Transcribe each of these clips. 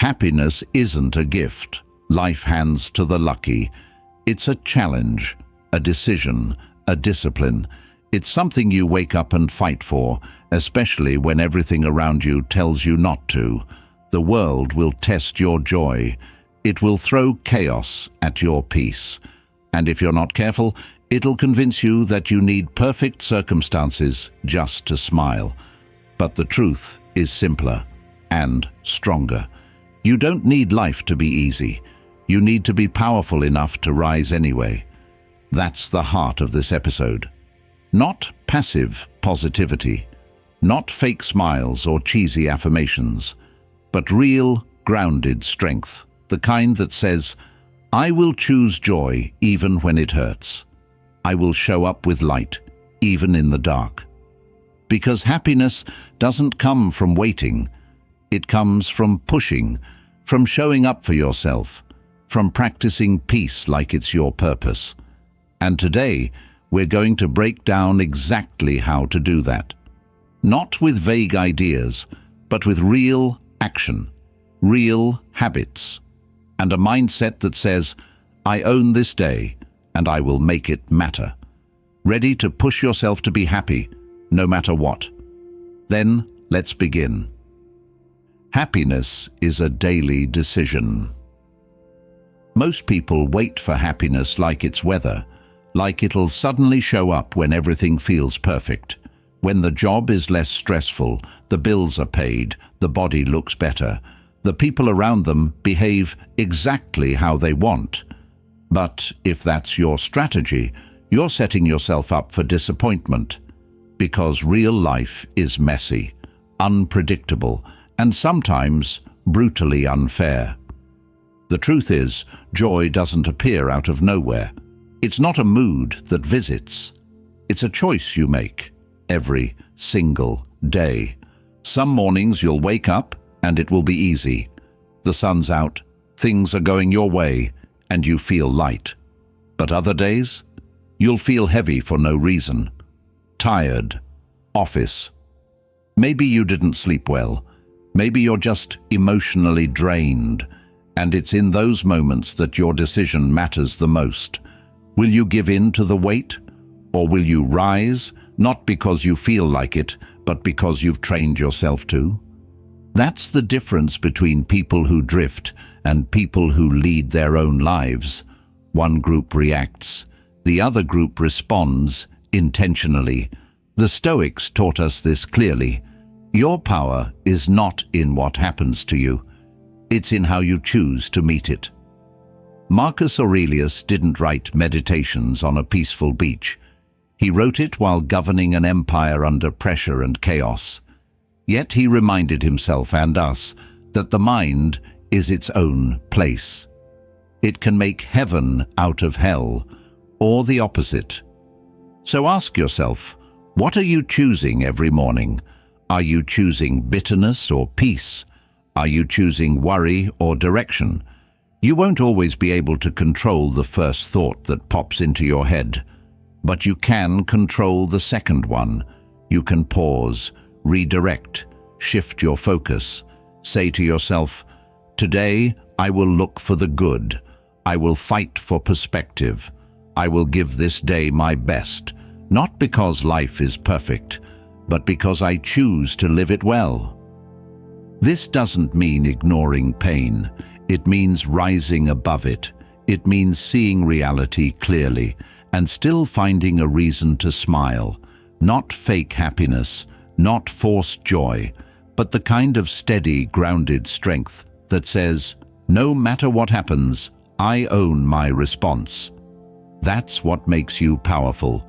Happiness isn't a gift life hands to the lucky. It's a challenge, a decision, a discipline. It's something you wake up and fight for, especially when everything around you tells you not to. The world will test your joy. It will throw chaos at your peace. And if you're not careful, it'll convince you that you need perfect circumstances just to smile. But the truth is simpler and stronger. You don't need life to be easy. You need to be powerful enough to rise anyway. That's the heart of this episode. Not passive positivity, not fake smiles or cheesy affirmations, but real, grounded strength, the kind that says, I will choose joy even when it hurts. I will show up with light, even in the dark. Because happiness doesn't come from waiting. It comes from pushing, from showing up for yourself, from practicing peace like it's your purpose. And today, we're going to break down exactly how to do that. Not with vague ideas, but with real action, real habits, and a mindset that says, I own this day, and I will make it matter. Ready to push yourself to be happy, no matter what. Then, let's begin. Happiness is a daily decision. Most people wait for happiness like it's weather, like it'll suddenly show up when everything feels perfect. When the job is less stressful, the bills are paid, the body looks better, the people around them behave exactly how they want. But if that's your strategy, you're setting yourself up for disappointment, because real life is messy, unpredictable, and sometimes brutally unfair. The truth is, joy doesn't appear out of nowhere. It's not a mood that visits. It's a choice you make every single day. Some mornings you'll wake up and it will be easy. The sun's out, things are going your way, and you feel light. But other days, you'll feel heavy for no reason. Tired. Office. Maybe you didn't sleep well. Maybe you're just emotionally drained. And it's in those moments that your decision matters the most. Will you give in to the weight? Or will you rise, not because you feel like it, but because you've trained yourself to? That's the difference between people who drift and people who lead their own lives. One group reacts, the other group responds intentionally. The Stoics taught us this clearly. Your power is not in what happens to you. It's in how you choose to meet it. Marcus Aurelius didn't write Meditations on a peaceful beach. He wrote it while governing an empire under pressure and chaos. Yet he reminded himself and us that the mind is its own place. It can make heaven out of hell, or the opposite. So ask yourself, what are you choosing every morning? Are you choosing bitterness or peace? Are you choosing worry or direction? You won't always be able to control the first thought that pops into your head, but you can control the second one. You can pause, redirect, shift your focus. Say to yourself, today I will look for the good. I will fight for perspective. I will give this day my best, not because life is perfect, but because I choose to live it well. This doesn't mean ignoring pain. It means rising above it. It means seeing reality clearly and still finding a reason to smile. Not fake happiness, not forced joy, but the kind of steady, grounded strength that says, no matter what happens, I own my response. That's what makes you powerful.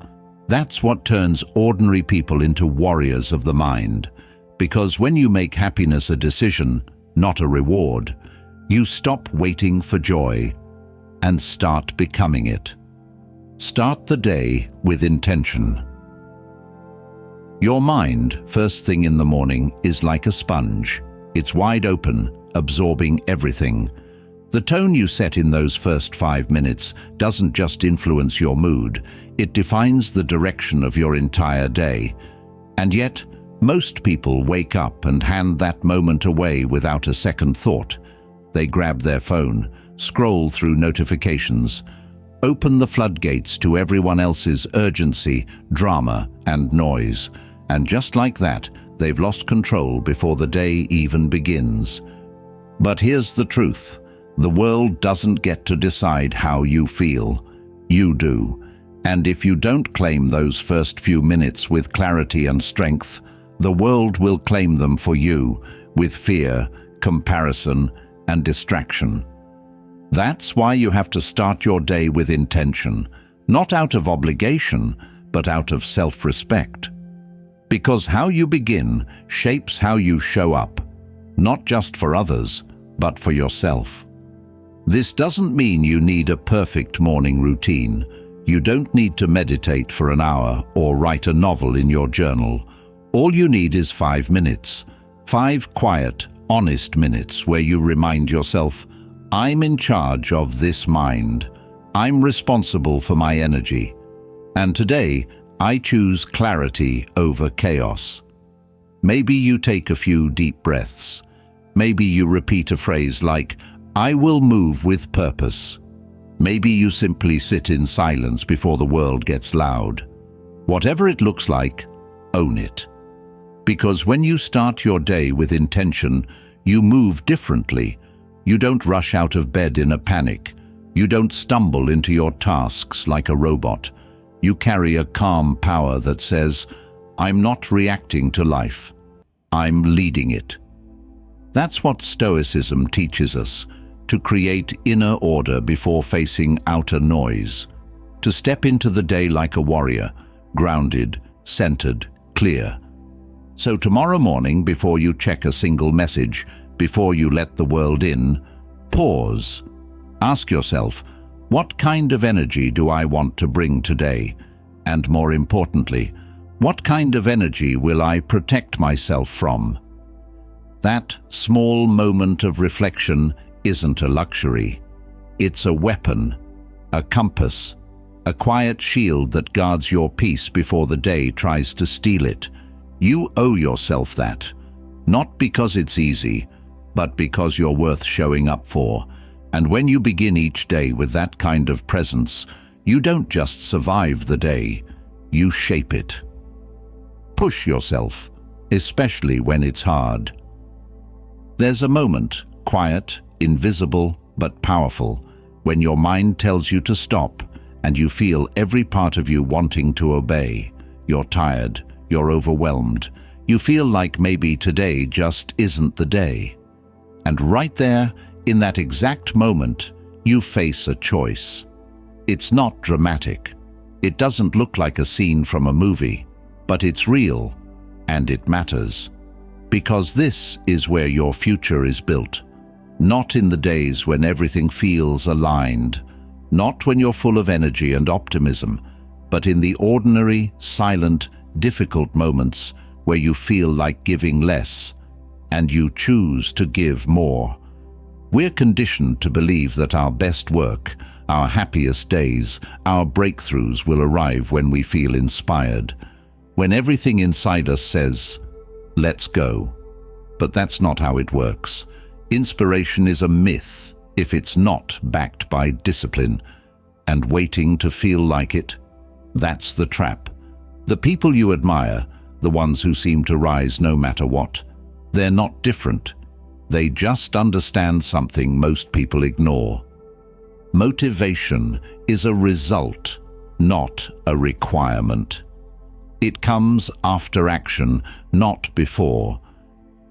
That's what turns ordinary people into warriors of the mind. Because when you make happiness a decision, not a reward, you stop waiting for joy and start becoming it. Start the day with intention. Your mind, first thing in the morning, is like a sponge. It's wide open, absorbing everything. The tone you set in those first 5 minutes doesn't just influence your mood, it defines the direction of your entire day. And yet, most people wake up and hand that moment away without a second thought. They grab their phone, scroll through notifications, open the floodgates to everyone else's urgency, drama, and noise. And just like that, they've lost control before the day even begins. But here's the truth. The world doesn't get to decide how you feel. You do. And if you don't claim those first few minutes with clarity and strength, the world will claim them for you with fear, comparison, and distraction. That's why you have to start your day with intention, not out of obligation, but out of self-respect. Because how you begin shapes how you show up, not just for others, but for yourself. This doesn't mean you need a perfect morning routine. You don't need to meditate for an hour or write a novel in your journal. All you need is 5 minutes. 5 quiet, honest minutes where you remind yourself, I'm in charge of this mind. I'm responsible for my energy. And today, I choose clarity over chaos. Maybe you take a few deep breaths. Maybe you repeat a phrase like, I will move with purpose. Maybe you simply sit in silence before the world gets loud. Whatever it looks like, own it. Because when you start your day with intention, you move differently. You don't rush out of bed in a panic. You don't stumble into your tasks like a robot. You carry a calm power that says, I'm not reacting to life. I'm leading it. That's what Stoicism teaches us, to create inner order before facing outer noise, to step into the day like a warrior, grounded, centered, clear. So tomorrow morning, before you check a single message, before you let the world in, pause. Ask yourself, what kind of energy do I want to bring today? And more importantly, what kind of energy will I protect myself from? That small moment of reflection isn't a luxury. It's a weapon, a compass, a quiet shield that guards your peace before the day tries to steal it. You owe yourself that, not because it's easy, but because you're worth showing up for. And when you begin each day with that kind of presence, you don't just survive the day, you shape it. Push yourself, especially when it's hard. There's a moment, quiet, invisible, but powerful, when your mind tells you to stop and you feel every part of you wanting to obey. You're tired, you're overwhelmed, you feel like maybe today just isn't the day. And right there, in that exact moment, you face a choice. It's not dramatic. It doesn't look like a scene from a movie, but it's real, and it matters. Because this is where your future is built. Not in the days when everything feels aligned, not when you're full of energy and optimism, but in the ordinary, silent, difficult moments where you feel like giving less, and you choose to give more. We're conditioned to believe that our best work, our happiest days, our breakthroughs will arrive when we feel inspired, when everything inside us says, let's go. But that's not how it works. Inspiration is a myth if it's not backed by discipline, and waiting to feel like it, that's the trap. The people you admire, the ones who seem to rise no matter what, they're not different. They just understand something most people ignore. Motivation is a result, not a requirement. It comes after action, not before.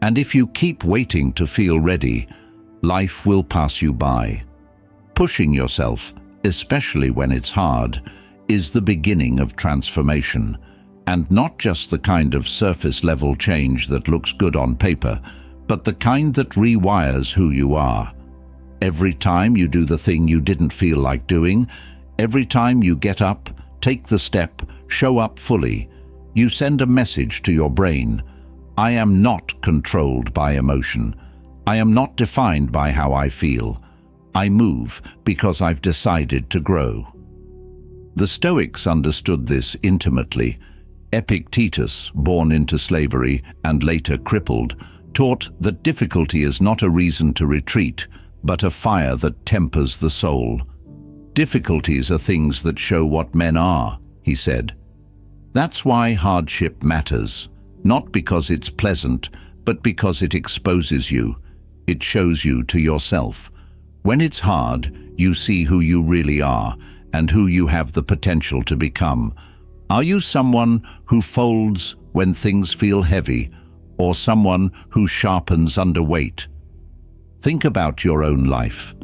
And if you keep waiting to feel ready, life will pass you by. Pushing yourself, especially when it's hard, is the beginning of transformation, and not just the kind of surface-level change that looks good on paper, but the kind that rewires who you are. Every time you do the thing you didn't feel like doing, every time you get up, take the step, show up fully, you send a message to your brain. I am not controlled by emotion. I am not defined by how I feel. I move because I've decided to grow. The Stoics understood this intimately. Epictetus, born into slavery and later crippled, taught that difficulty is not a reason to retreat, but a fire that tempers the soul. Difficulties are things that show what men are, he said. That's why hardship matters, not because it's pleasant, but because it exposes you. It shows you to yourself. When it's hard, you see who you really are and who you have the potential to become. Are you someone who folds when things feel heavy, or someone who sharpens under weight? Think about your own life.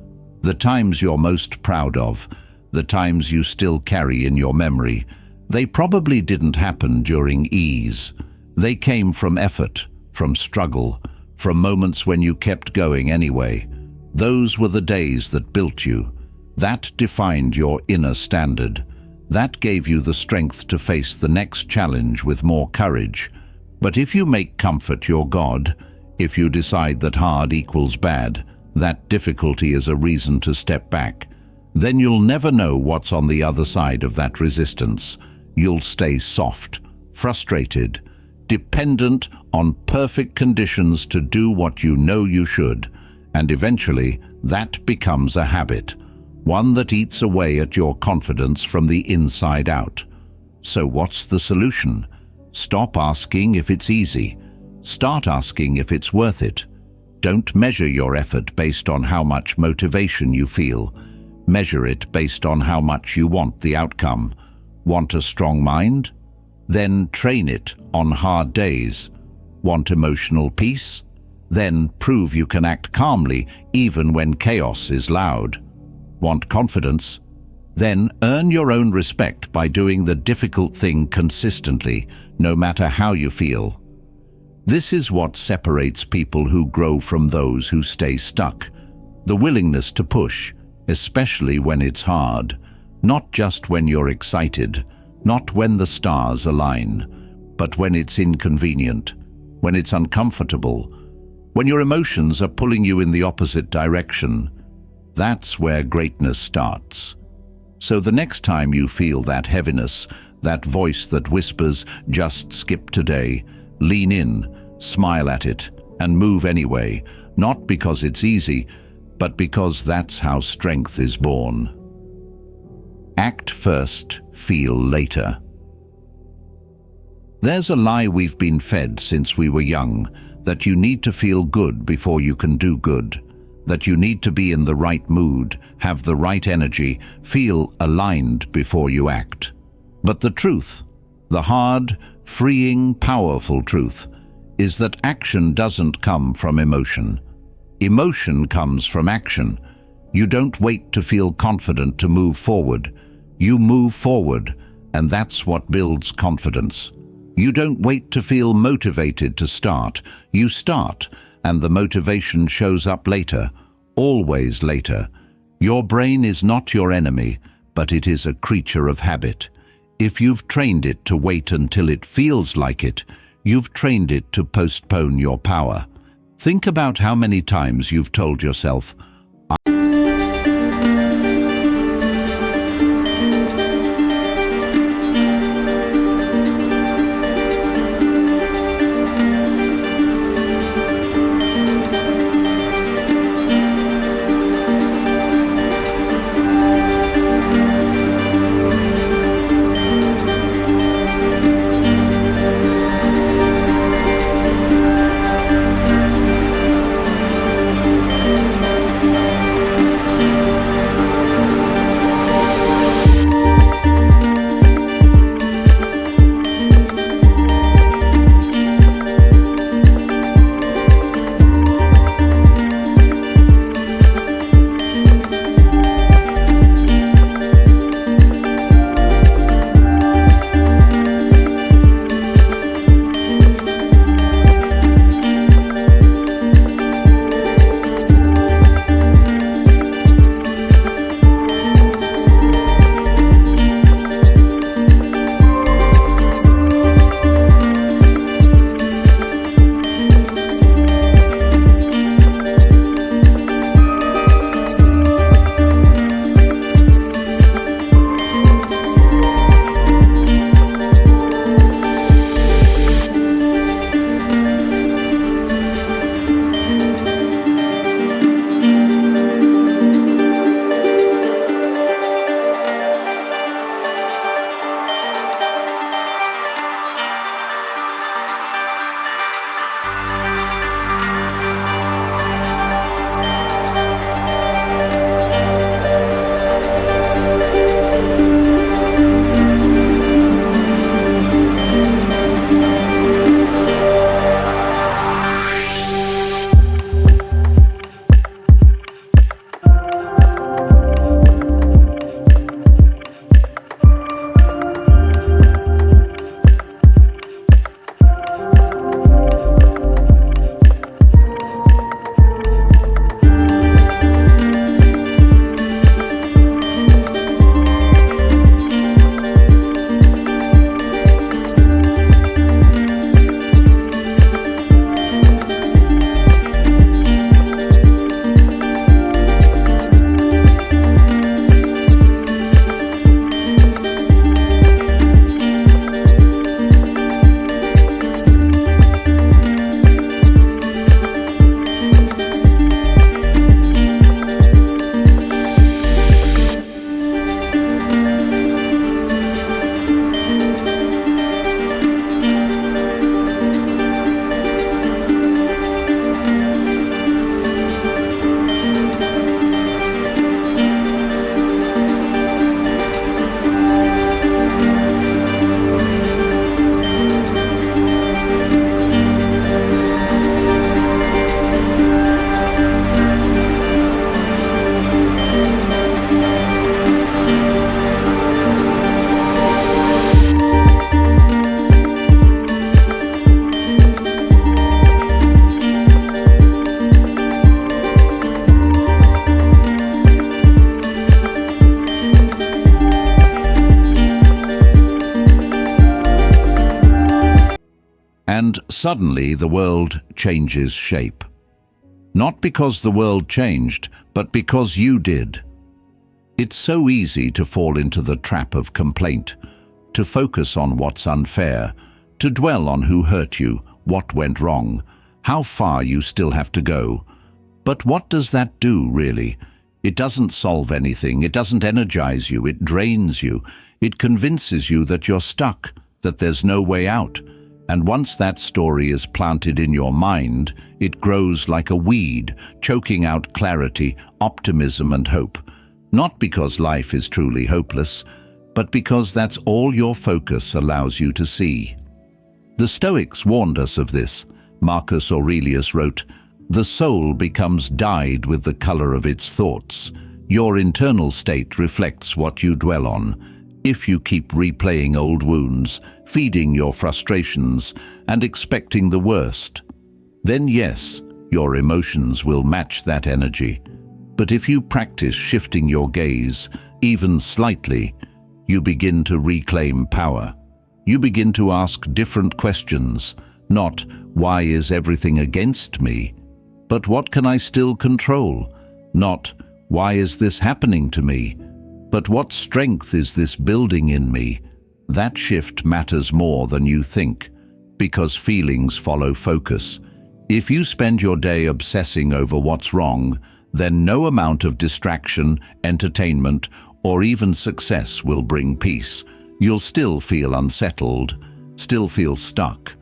The times you're most proud of, the times you still carry in your memory, they probably didn't happen during ease. They came from effort, from struggle, from moments when you kept going anyway. Those were the days that built you. That defined your inner standard. That gave you the strength to face the next challenge with more courage. But if you make comfort your God, if you decide that hard equals bad, that difficulty is a reason to step back, then you'll never know what's on the other side of that resistance. You'll stay soft, frustrated, dependent on perfect conditions to do what you know you should, and eventually that becomes a habit, one that eats away at your confidence from the inside out. So what's the solution? Stop asking if it's easy. Start asking if it's worth it. Don't measure your effort based on how much motivation you feel. Measure it based on how much you want the outcome. Want a strong mind? Then train it on hard days. Want emotional peace? Then prove you can act calmly even when chaos is loud. Want confidence? Then earn your own respect by doing the difficult thing consistently, no matter how you feel. This is what separates people who grow from those who stay stuck. The willingness to push, especially when it's hard. Not just when you're excited, not when the stars align, but when it's inconvenient, when it's uncomfortable, when your emotions are pulling you in the opposite direction. That's where greatness starts. So the next time you feel that heaviness, that voice that whispers, "Just skip today," lean in, smile at it, and move anyway, not because it's easy, but because that's how strength is born. Act first, feel later. There's a lie we've been fed since we were young, that you need to feel good before you can do good, that you need to be in the right mood, have the right energy, feel aligned before you act. But the truth, the hard, freeing, powerful truth, is that action doesn't come from emotion. Emotion comes from action. You don't wait to feel confident to move forward. You move forward, and that's what builds confidence. You don't wait to feel motivated to start. You start, and the motivation shows up later, always later. Your brain is not your enemy, but it is a creature of habit. If you've trained it to wait until it feels like it, you've trained it to postpone your power. Think about how many times you've told yourself, and suddenly the world changes shape. Not because the world changed, but because you did. It's so easy to fall into the trap of complaint, to focus on what's unfair, to dwell on who hurt you, what went wrong, how far you still have to go. But what does that do, really? It doesn't solve anything, it doesn't energize you, it drains you, it convinces you that you're stuck, that there's no way out. And once that story is planted in your mind, it grows like a weed, choking out clarity, optimism and hope. Not because life is truly hopeless, but because that's all your focus allows you to see. The Stoics warned us of this. Marcus Aurelius wrote, "The soul becomes dyed with the color of its thoughts. Your internal state reflects what you dwell on. If you keep replaying old wounds, feeding your frustrations, and expecting the worst, then yes, your emotions will match that energy. But if you practice shifting your gaze, even slightly, you begin to reclaim power. You begin to ask different questions, not "why is everything against me?" but "what can I still control?" Not "why is this happening to me?" but "what strength is this building in me?" That shift matters more than you think, because feelings follow focus. If you spend your day obsessing over what's wrong, then no amount of distraction, entertainment, or even success will bring peace. You'll still feel unsettled, still feel stuck.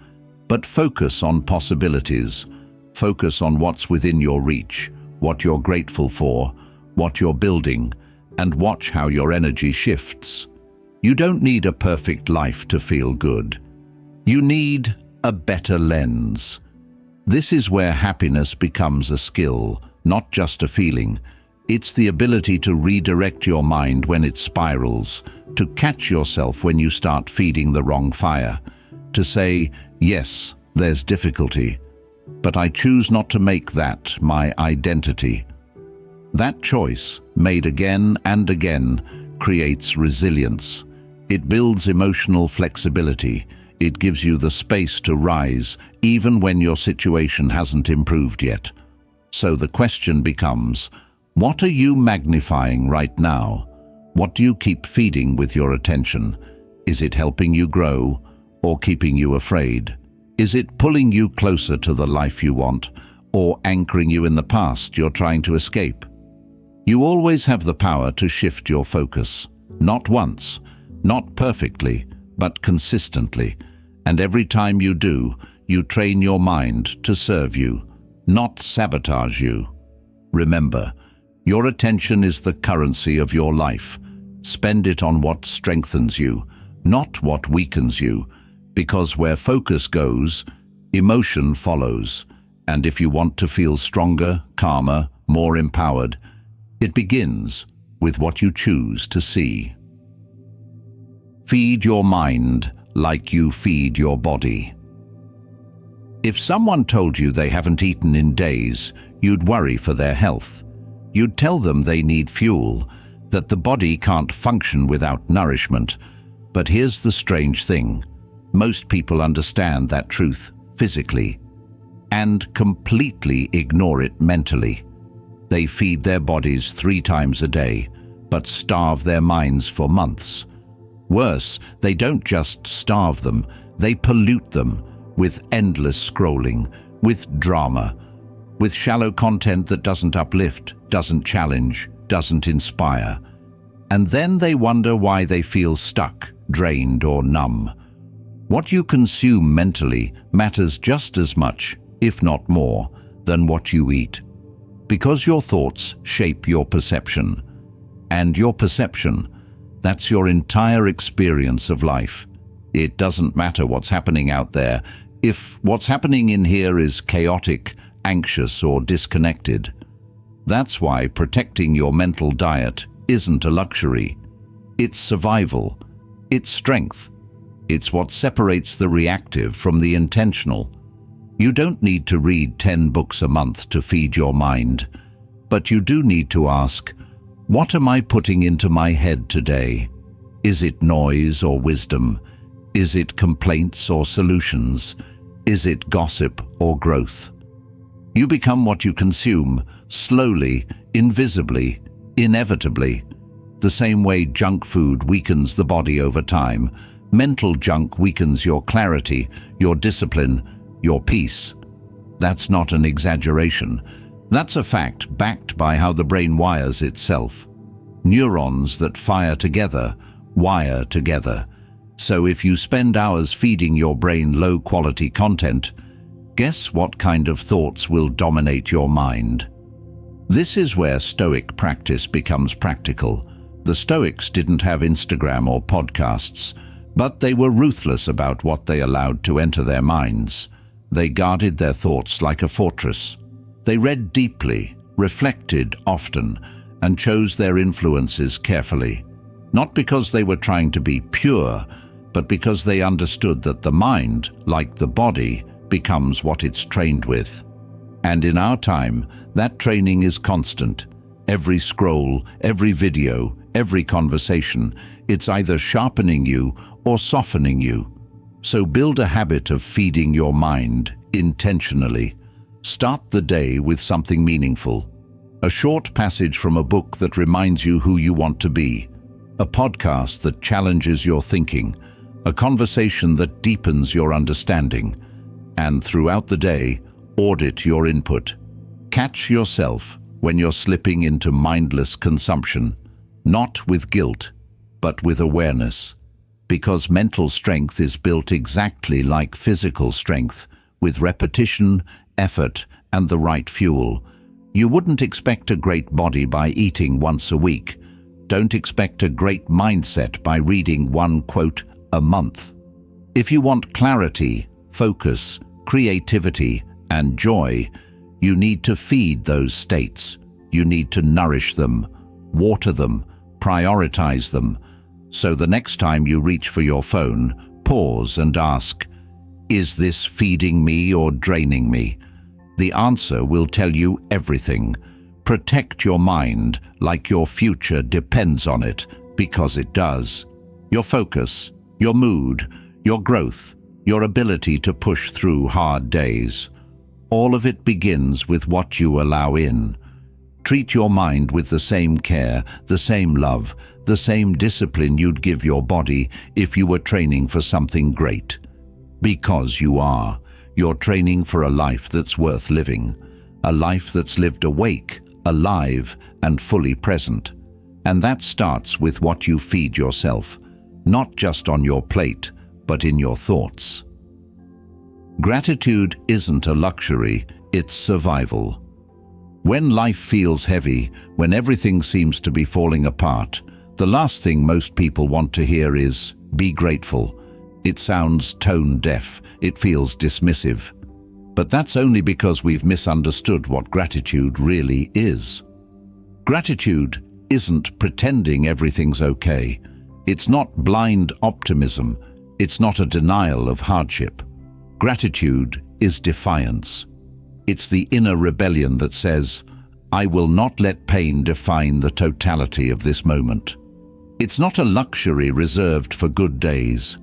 But focus on possibilities. Focus on what's within your reach, what you're grateful for, what you're building, and watch how your energy shifts. You don't need a perfect life to feel good. You need a better lens. This is where happiness becomes a skill, not just a feeling. It's the ability to redirect your mind when it spirals, to catch yourself when you start feeding the wrong fire, to say, "Yes, there's difficulty, but I choose not to make that my identity." That choice, made again and again, creates resilience. It builds emotional flexibility. It gives you the space to rise, even when your situation hasn't improved yet. So the question becomes, what are you magnifying right now? What do you keep feeding with your attention? Is it helping you grow or keeping you afraid? Is it pulling you closer to the life you want or anchoring you in the past you're trying to escape? You always have the power to shift your focus, not once, not perfectly, but consistently. And every time you do, you train your mind to serve you, not sabotage you. Remember, your attention is the currency of your life. Spend it on what strengthens you, not what weakens you, because where focus goes, emotion follows. And if you want to feel stronger, calmer, more empowered, it begins with what you choose to see. Feed your mind like you feed your body. If someone told you they haven't eaten in days, you'd worry for their health. You'd tell them they need fuel, that the body can't function without nourishment. But here's the strange thing. Most people understand that truth physically and completely ignore it mentally. They feed their bodies 3 times a day, but starve their minds for months. Worse, they don't just starve them, they pollute them with endless scrolling, with drama, with shallow content that doesn't uplift, doesn't challenge, doesn't inspire. And then they wonder why they feel stuck, drained, or numb. What you consume mentally matters just as much, if not more, than what you eat. Because your thoughts shape your perception. And your perception, that's your entire experience of life. It doesn't matter what's happening out there, if what's happening in here is chaotic, anxious, or disconnected. That's why protecting your mental diet isn't a luxury. It's survival. It's strength. It's what separates the reactive from the intentional. You don't need to read 10 books a month to feed your mind, but you do need to ask, what am I putting into my head today? Is it noise or wisdom? Is it complaints or solutions? Is it gossip or growth? You become what you consume, slowly, invisibly, inevitably. The same way junk food weakens the body over time, mental junk weakens your clarity, your discipline, your peace. That's not an exaggeration. That's a fact backed by how the brain wires itself. Neurons that fire together, wire together. So if you spend hours feeding your brain low-quality content, guess what kind of thoughts will dominate your mind? This is where Stoic practice becomes practical. The Stoics didn't have Instagram or podcasts, but they were ruthless about what they allowed to enter their minds. They guarded their thoughts like a fortress. They read deeply, reflected often, and chose their influences carefully. Not because they were trying to be pure, but because they understood that the mind, like the body, becomes what it's trained with. And in our time, that training is constant. Every scroll, every video, every conversation, it's either sharpening you or softening you. So build a habit of feeding your mind intentionally. Start the day with something meaningful. A short passage from a book that reminds you who you want to be. A podcast that challenges your thinking. A conversation that deepens your understanding. And throughout the day, audit your input. Catch yourself when you're slipping into mindless consumption, not with guilt, but with awareness. Because mental strength is built exactly like physical strength, with repetition, effort, and the right fuel. You wouldn't expect a great body by eating once a week. Don't expect a great mindset by reading one quote a month. If you want clarity, focus, creativity, and joy, you need to feed those states. You need to nourish them, water them, prioritize them. So the next time you reach for your phone, pause and ask, is this feeding me or draining me? The answer will tell you everything. Protect your mind like your future depends on it, because it does. Your focus, your mood, your growth, your ability to push through hard days. All of it begins with what you allow in. Treat your mind with the same care, the same love, the same discipline you'd give your body if you were training for something great. Because you are. You're training for a life that's worth living. A life that's lived awake, alive, and fully present. And that starts with what you feed yourself, not just on your plate, but in your thoughts. Gratitude isn't a luxury, it's survival. When life feels heavy, when everything seems to be falling apart, the last thing most people want to hear is, be grateful. It sounds tone-deaf, it feels dismissive. But that's only because we've misunderstood what gratitude really is. Gratitude isn't pretending everything's okay. It's not blind optimism. It's not a denial of hardship. Gratitude is defiance. It's the inner rebellion that says, I will not let pain define the totality of this moment. It's not a luxury reserved for good days.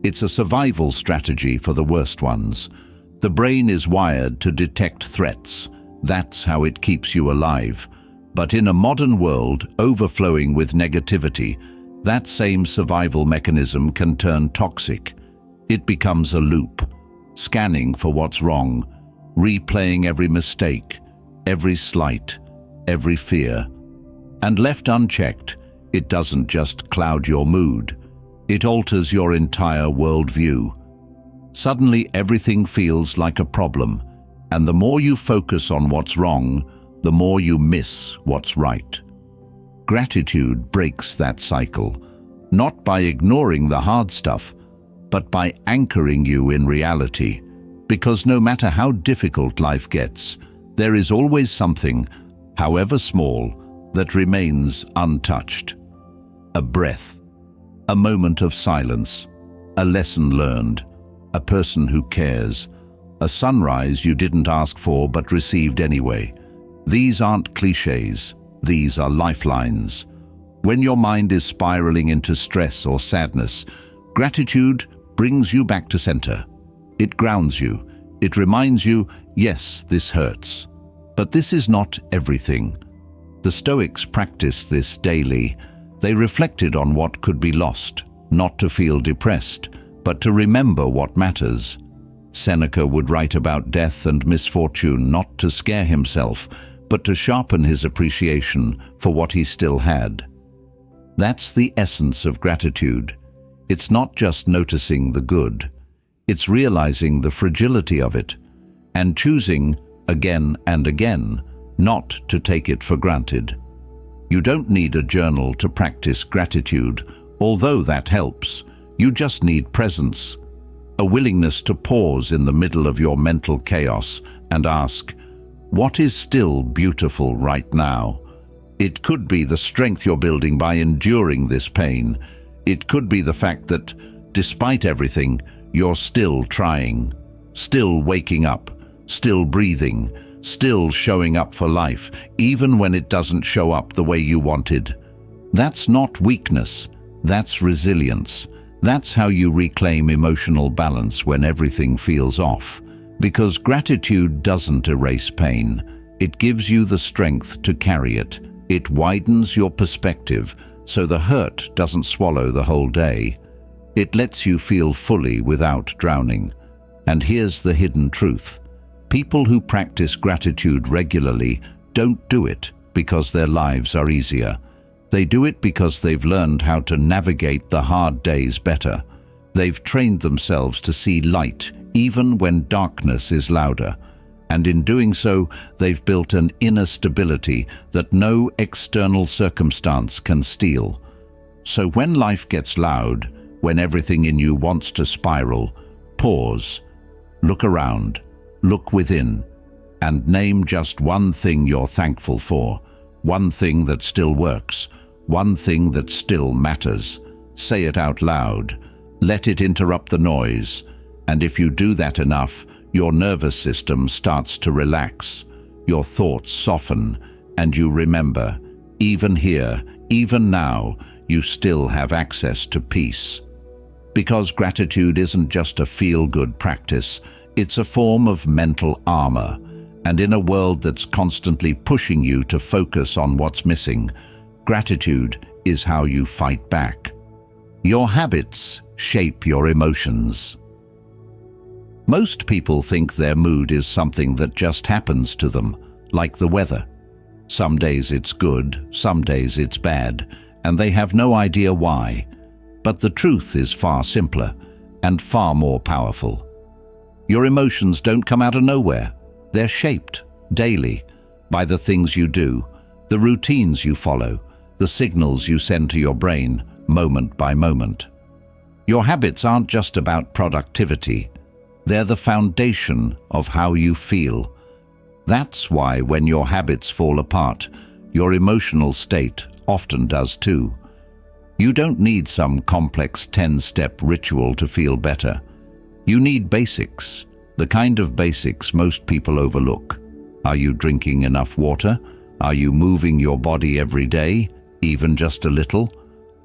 It's a survival strategy for the worst ones. The brain is wired to detect threats. That's how it keeps you alive. But in a modern world overflowing with negativity, that same survival mechanism can turn toxic. It becomes a loop, scanning for what's wrong, replaying every mistake, every slight, every fear. And left unchecked, it doesn't just cloud your mood. It alters your entire worldview. Suddenly everything feels like a problem, and the more you focus on what's wrong, the more you miss what's right. Gratitude breaks that cycle, not by ignoring the hard stuff, but by anchoring you in reality. Because no matter how difficult life gets, there is always something, however small, that remains untouched. A breath. A moment of silence, a lesson learned, a person who cares, a sunrise you didn't ask for but received anyway. These aren't cliches, these are lifelines. When your mind is spiraling into stress or sadness, gratitude brings you back to center. It grounds you. It reminds you, yes, this hurts. But this is not everything. The Stoics practiced this daily. They reflected on what could be lost, not to feel depressed, but to remember what matters. Seneca would write about death and misfortune not to scare himself, but to sharpen his appreciation for what he still had. That's the essence of gratitude. It's not just noticing the good. It's realizing the fragility of it and choosing, again and again, not to take it for granted. You don't need a journal to practice gratitude, although that helps. You just need presence, a willingness to pause in the middle of your mental chaos and ask, what is still beautiful right now? It could be the strength you're building by enduring this pain. It could be the fact that, despite everything, you're still trying, still waking up, still breathing, still showing up for life, even when it doesn't show up the way you wanted. That's not weakness, that's resilience. That's how you reclaim emotional balance when everything feels off. Because gratitude doesn't erase pain. It gives you the strength to carry it. It widens your perspective so the hurt doesn't swallow the whole day. It lets you feel fully without drowning. And here's the hidden truth. People who practice gratitude regularly don't do it because their lives are easier. They do it because they've learned how to navigate the hard days better. They've trained themselves to see light even when darkness is louder. And in doing so, they've built an inner stability that no external circumstance can steal. So when life gets loud, when everything in you wants to spiral, pause, look around, look within, and name just one thing you're thankful for, one thing that still works, one thing that still matters. Say it out loud. Let it interrupt the noise. And if you do that enough, your nervous system starts to relax. Your thoughts soften, and you remember, even here, even now, you still have access to peace. Because gratitude isn't just a feel-good practice, it's a form of mental armor. And in a world that's constantly pushing you to focus on what's missing, gratitude is how you fight back. Your habits shape your emotions. Most people think their mood is something that just happens to them, like the weather. Some days it's good, some days it's bad, and they have no idea why. But the truth is far simpler and far more powerful. Your emotions don't come out of nowhere. They're shaped daily by the things you do, the routines you follow, the signals you send to your brain moment by moment. Your habits aren't just about productivity. They're the foundation of how you feel. That's why when your habits fall apart, your emotional state often does too. You don't need some complex 10-step ritual to feel better. You need basics, the kind of basics most people overlook. Are you drinking enough water? Are you moving your body every day, even just a little?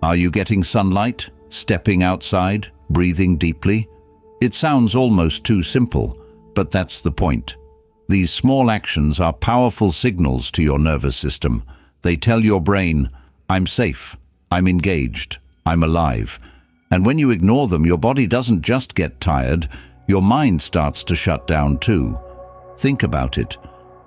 Are you getting sunlight, stepping outside, breathing deeply? It sounds almost too simple, but that's the point. These small actions are powerful signals to your nervous system. They tell your brain, I'm safe, I'm engaged, I'm alive. And when you ignore them, your body doesn't just get tired, your mind starts to shut down too. Think about it.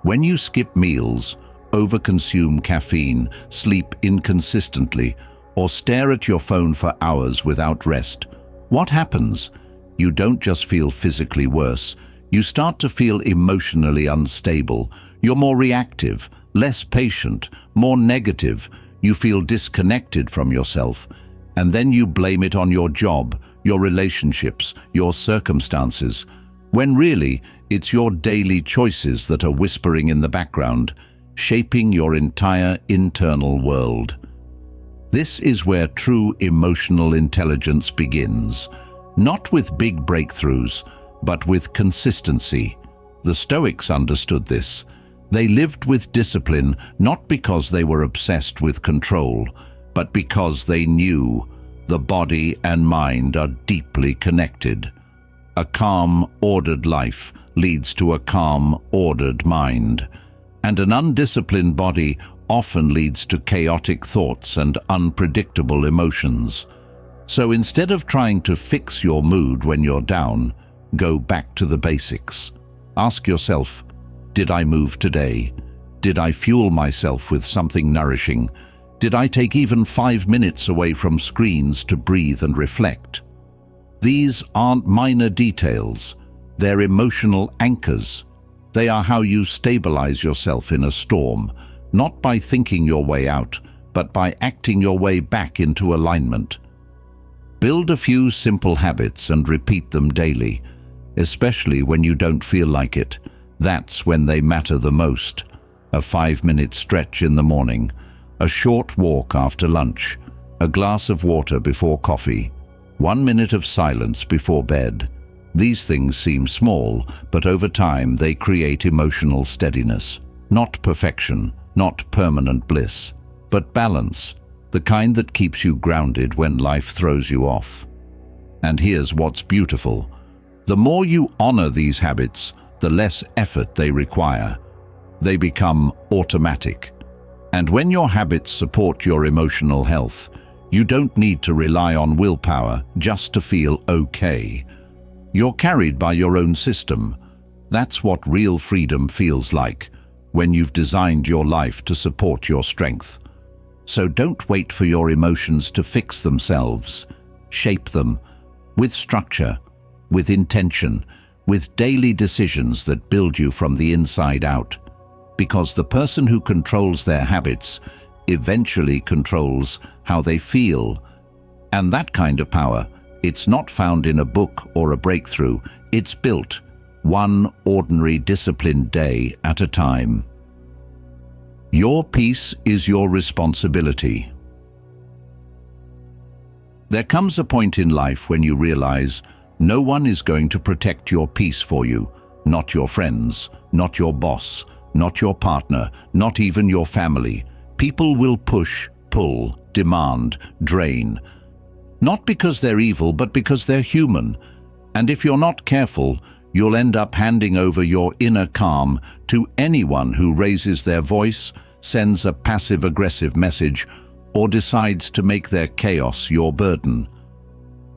When you skip meals, overconsume caffeine, sleep inconsistently, or stare at your phone for hours without rest, what happens? You don't just feel physically worse. You start to feel emotionally unstable. You're more reactive, less patient, more negative. You feel disconnected from yourself. And then you blame it on your job, your relationships, your circumstances, when really it's your daily choices that are whispering in the background, shaping your entire internal world. This is where true emotional intelligence begins. Not with big breakthroughs, but with consistency. The Stoics understood this. They lived with discipline not because they were obsessed with control, but because they knew the body and mind are deeply connected. A calm, ordered life leads to a calm, ordered mind, and an undisciplined body often leads to chaotic thoughts and unpredictable emotions. So instead of trying to fix your mood when you're down, go back to the basics. Ask yourself, did I move today? Did I fuel myself with something nourishing? Did I take even 5 minutes away from screens to breathe and reflect? These aren't minor details. They're emotional anchors. They are how you stabilize yourself in a storm, not by thinking your way out, but by acting your way back into alignment. Build a few simple habits and repeat them daily, especially when you don't feel like it. That's when they matter the most. A 5-minute stretch in the morning, a short walk after lunch, a glass of water before coffee, 1 minute of silence before bed. These things seem small, but over time they create emotional steadiness. Not perfection, not permanent bliss, but balance, the kind that keeps you grounded when life throws you off. And here's what's beautiful. The more you honor these habits, the less effort they require. They become automatic. And when your habits support your emotional health, you don't need to rely on willpower just to feel okay. You're carried by your own system. That's what real freedom feels like, when you've designed your life to support your strength. So don't wait for your emotions to fix themselves. Shape them with structure, with intention, with daily decisions that build you from the inside out. Because the person who controls their habits eventually controls how they feel. And that kind of power, it's not found in a book or a breakthrough. It's built one ordinary disciplined day at a time. Your peace is your responsibility. There comes a point in life when you realize no one is going to protect your peace for you. Not your friends, not your boss, not your partner, not even your family. People will push, pull, demand, drain. Not because they're evil, but because they're human. And if you're not careful, you'll end up handing over your inner calm to anyone who raises their voice, sends a passive-aggressive message, or decides to make their chaos your burden.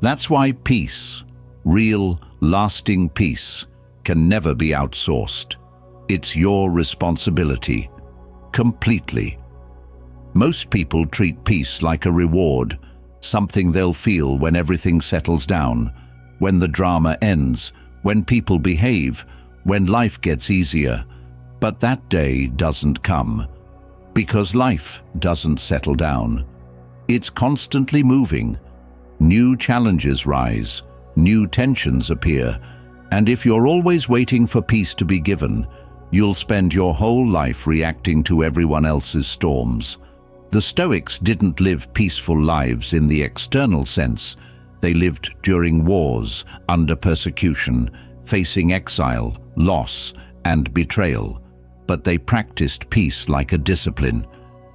That's why peace, real, lasting peace, can never be outsourced. It's your responsibility, completely. Most people treat peace like a reward, something they'll feel when everything settles down, when the drama ends, when people behave, when life gets easier. But that day doesn't come, because life doesn't settle down. It's constantly moving. New challenges rise, new tensions appear, and if you're always waiting for peace to be given, you'll spend your whole life reacting to everyone else's storms. The Stoics didn't live peaceful lives in the external sense. They lived during wars, under persecution, facing exile, loss, and betrayal. But they practiced peace like a discipline,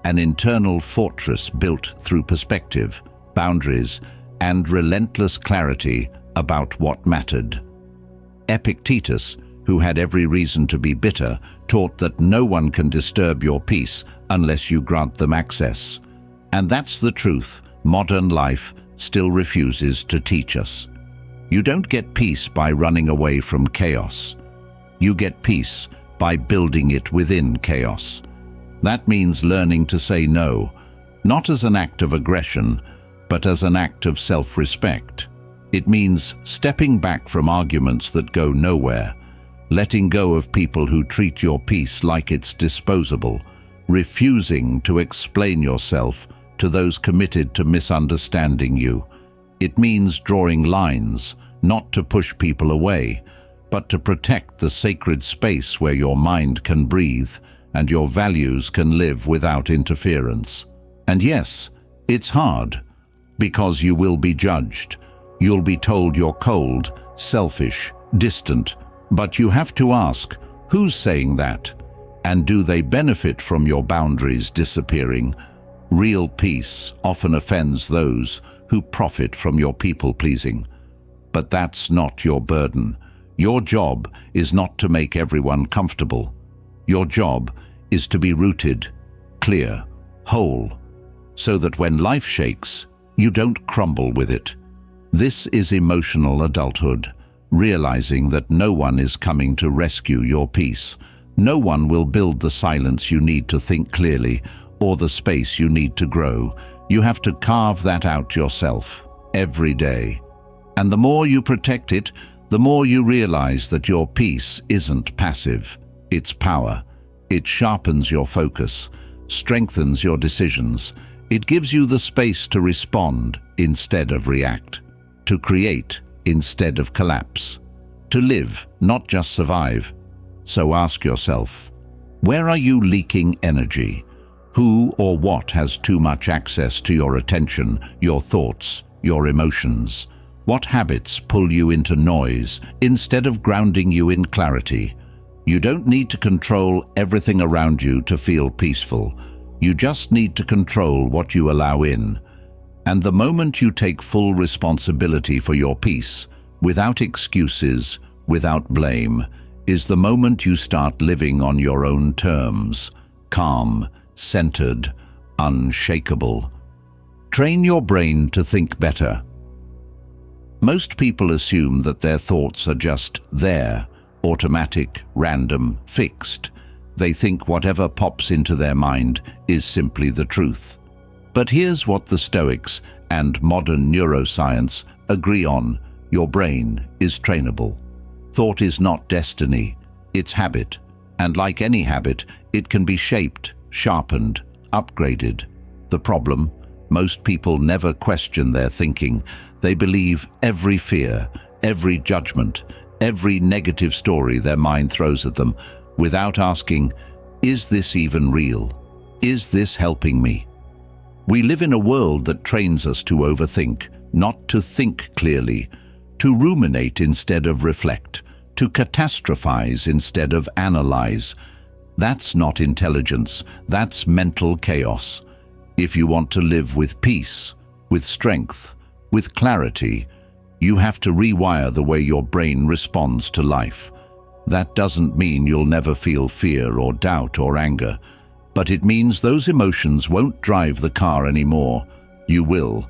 an internal fortress built through perspective, boundaries, and relentless clarity about what mattered. Epictetus, who had every reason to be bitter, taught that no one can disturb your peace unless you grant them access. And that's the truth modern life still refuses to teach us. You don't get peace by running away from chaos. You get peace by building it within chaos. That means learning to say no, not as an act of aggression, but as an act of self-respect. It means stepping back from arguments that go nowhere, letting go of people who treat your peace like it's disposable, refusing to explain yourself to those committed to misunderstanding you. It means drawing lines, not to push people away, but to protect the sacred space where your mind can breathe and your values can live without interference. And yes, it's hard, because you will be judged. You'll be told you're cold, selfish, distant, but you have to ask, who's saying that? And do they benefit from your boundaries disappearing? Real peace often offends those who profit from your people-pleasing. But that's not your burden. Your job is not to make everyone comfortable. Your job is to be rooted, clear, whole, so that when life shakes, you don't crumble with it. This is emotional adulthood, realizing that no one is coming to rescue your peace. No one will build the silence you need to think clearly or the space you need to grow. You have to carve that out yourself, every day. And the more you protect it, the more you realize that your peace isn't passive. It's power. It sharpens your focus, strengthens your decisions. It gives you the space to respond instead of react, to create instead of collapse, to live, not just survive. So ask yourself, where are you leaking energy? Who or what has too much access to your attention, your thoughts, your emotions? What habits pull you into noise instead of grounding you in clarity? You don't need to control everything around you to feel peaceful. You just need to control what you allow in. And the moment you take full responsibility for your peace, without excuses, without blame, is the moment you start living on your own terms, calm, centered, unshakable. Train your brain to think better. Most people assume that their thoughts are just there, automatic, random, fixed. They think whatever pops into their mind is simply the truth. But here's what the Stoics and modern neuroscience agree on: your brain is trainable. Thought is not destiny, it's habit. And like any habit, it can be shaped, sharpened, upgraded. The problem? Most people never question their thinking. They believe every fear, every judgment, every negative story their mind throws at them, without asking, is this even real? Is this helping me? We live in a world that trains us to overthink, not to think clearly, to ruminate instead of reflect, to catastrophize instead of analyze. That's not intelligence, that's mental chaos. If you want to live with peace, with strength, with clarity, you have to rewire the way your brain responds to life. That doesn't mean you'll never feel fear or doubt or anger, but it means those emotions won't drive the car anymore. You will.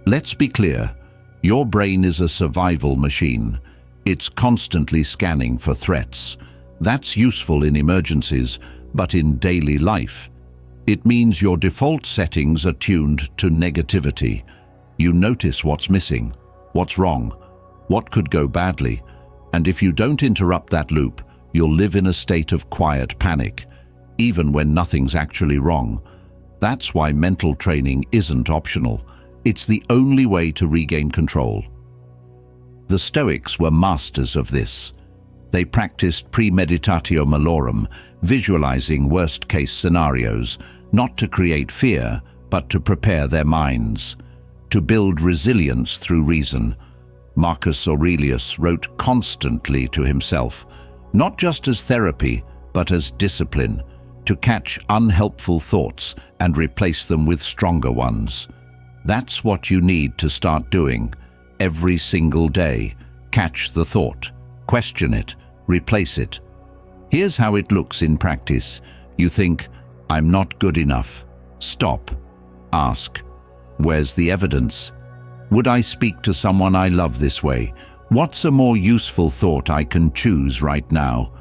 Let's be clear. Your brain is a survival machine. It's constantly scanning for threats. That's useful in emergencies, but in daily life, it means your default settings are tuned to negativity. You notice what's missing, what's wrong, what could go badly, and if you don't interrupt that loop, you'll live in a state of quiet panic, even when nothing's actually wrong. That's why mental training isn't optional. It's the only way to regain control. The Stoics were masters of this. They practiced premeditatio malorum, visualizing worst-case scenarios, not to create fear, but to prepare their minds, to build resilience through reason. Marcus Aurelius wrote constantly to himself, not just as therapy, but as discipline, to catch unhelpful thoughts and replace them with stronger ones. That's what you need to start doing every single day. Catch the thought, question it, replace it. Here's how it looks in practice. You think, I'm not good enough. Stop. Ask, where's the evidence? Would I speak to someone I love this way? What's a more useful thought I can choose right now?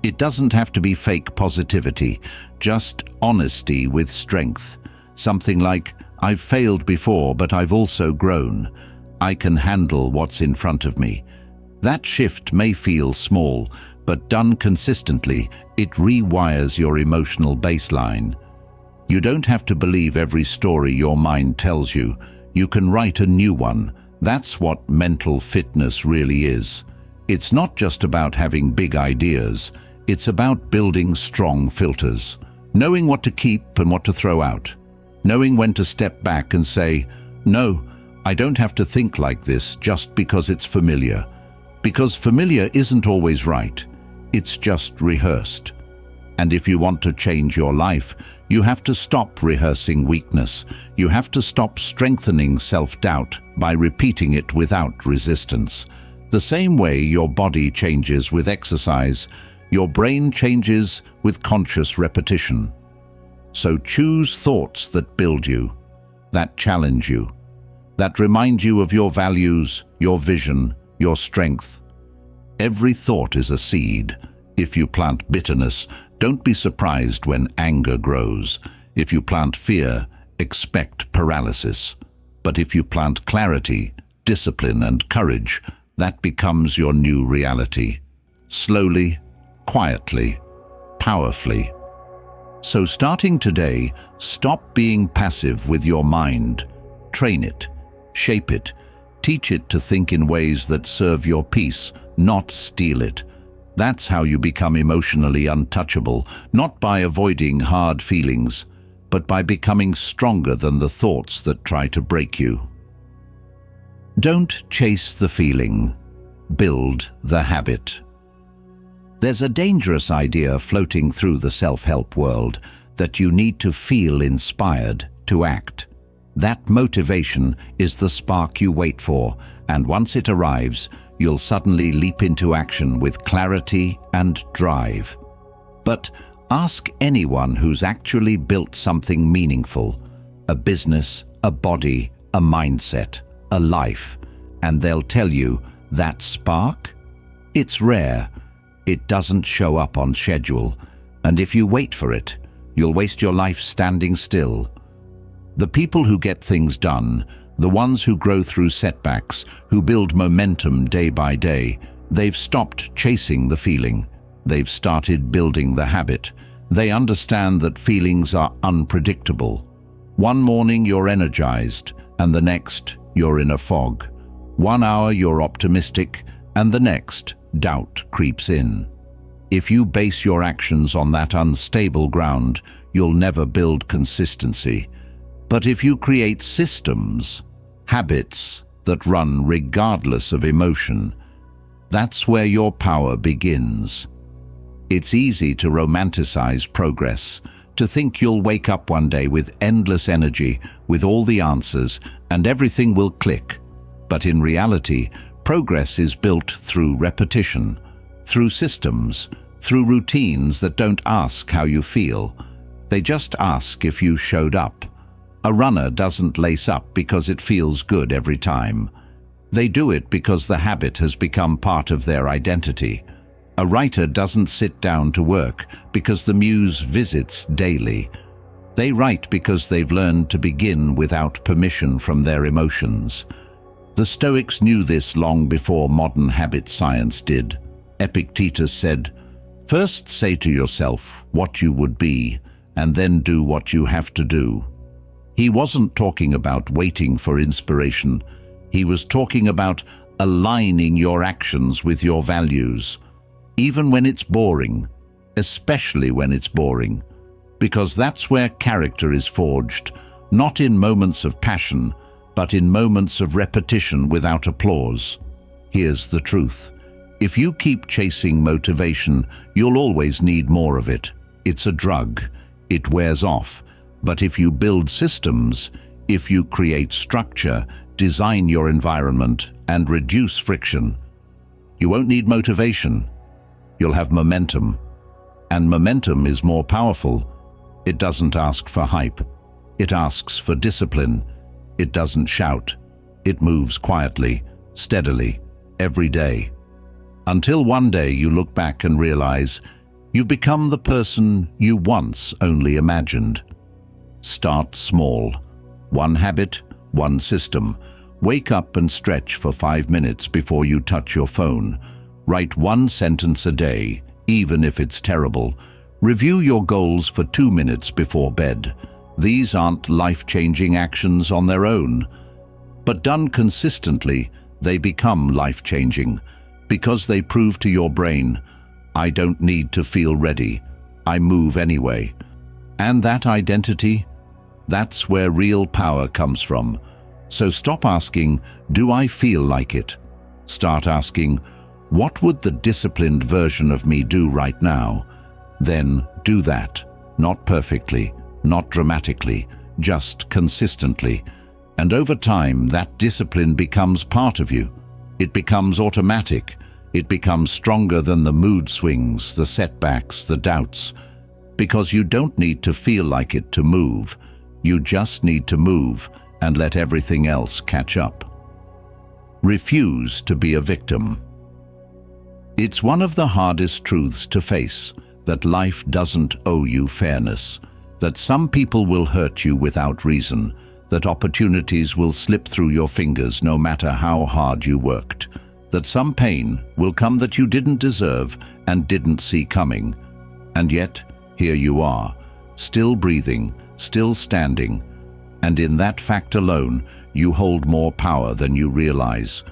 It doesn't have to be fake positivity, just honesty with strength. Something like, I've failed before, but I've also grown. I can handle what's in front of me. That shift may feel small, but done consistently, it rewires your emotional baseline. You don't have to believe every story your mind tells you. You can write a new one. That's what mental fitness really is. It's not just about having big ideas. It's about building strong filters, knowing what to keep and what to throw out, knowing when to step back and say, no, I don't have to think like this just because it's familiar. Because familiar isn't always right. It's just rehearsed. And if you want to change your life, you have to stop rehearsing weakness. You have to stop strengthening self-doubt by repeating it without resistance. The same way your body changes with exercise, your brain changes with conscious repetition. So choose thoughts that build you, that challenge you, that remind you of your values, your vision, your strength. Every thought is a seed. If you plant bitterness, don't be surprised when anger grows. If you plant fear, expect paralysis. But if you plant clarity, discipline, and courage, that becomes your new reality. Slowly, quietly, powerfully. So starting today, stop being passive with your mind. Train it, shape it, teach it to think in ways that serve your peace, not steal it. That's how you become emotionally untouchable, not by avoiding hard feelings, but by becoming stronger than the thoughts that try to break you. Don't chase the feeling, build the habit. There's a dangerous idea floating through the self-help world that you need to feel inspired to act. That motivation is the spark you wait for, and once it arrives, you'll suddenly leap into action with clarity and drive. But ask anyone who's actually built something meaningful, a business, a body, a mindset, a life, and they'll tell you that spark? It's rare. It doesn't show up on schedule, and if you wait for it, you'll waste your life standing still. The people who get things done, the ones who grow through setbacks, who build momentum day by day, they've stopped chasing the feeling. They've started building the habit. They understand that feelings are unpredictable. One morning you're energized, and the next you're in a fog. 1 hour you're optimistic, and the next doubt creeps in. If you base your actions on that unstable ground, you'll never build consistency. But if you create systems, habits that run regardless of emotion, that's where your power begins. It's easy to romanticize progress, to think you'll wake up one day with endless energy, with all the answers, and everything will click. But in reality, progress is built through repetition, through systems, through routines that don't ask how you feel. They just ask if you showed up. A runner doesn't lace up because it feels good every time. They do it because the habit has become part of their identity. A writer doesn't sit down to work because the muse visits daily. They write because they've learned to begin without permission from their emotions. The Stoics knew this long before modern habit science did. Epictetus said, "First say to yourself what you would be, and then do what you have to do." He wasn't talking about waiting for inspiration. He was talking about aligning your actions with your values, even when it's boring, especially when it's boring, because that's where character is forged, not in moments of passion, but in moments of repetition without applause. Here's the truth. If you keep chasing motivation, you'll always need more of it. It's a drug. It wears off. But if you build systems, if you create structure, design your environment, and reduce friction, you won't need motivation. You'll have momentum. And momentum is more powerful. It doesn't ask for hype. It asks for discipline. It doesn't shout. It moves quietly, steadily, every day. Until one day you look back and realize you've become the person you once only imagined. Start small. One habit, one system. Wake up and stretch for 5 minutes before you touch your phone. Write 1 sentence a day, even if it's terrible. Review your goals for 2 minutes before bed. These aren't life-changing actions on their own, but done consistently, they become life-changing because they prove to your brain, I don't need to feel ready. I move anyway. And that identity, that's where real power comes from. So stop asking, do I feel like it? Start asking, what would the disciplined version of me do right now? Then do that, not perfectly, not dramatically, just consistently. And over time, that discipline becomes part of you. It becomes automatic. It becomes stronger than the mood swings, the setbacks, the doubts. Because you don't need to feel like it to move. You just need to move and let everything else catch up. Refuse to be a victim. It's one of the hardest truths to face, that life doesn't owe you fairness, that some people will hurt you without reason, that opportunities will slip through your fingers no matter how hard you worked, that some pain will come that you didn't deserve and didn't see coming. And yet, here you are, still breathing, still standing, and in that fact alone, you hold more power than you realize.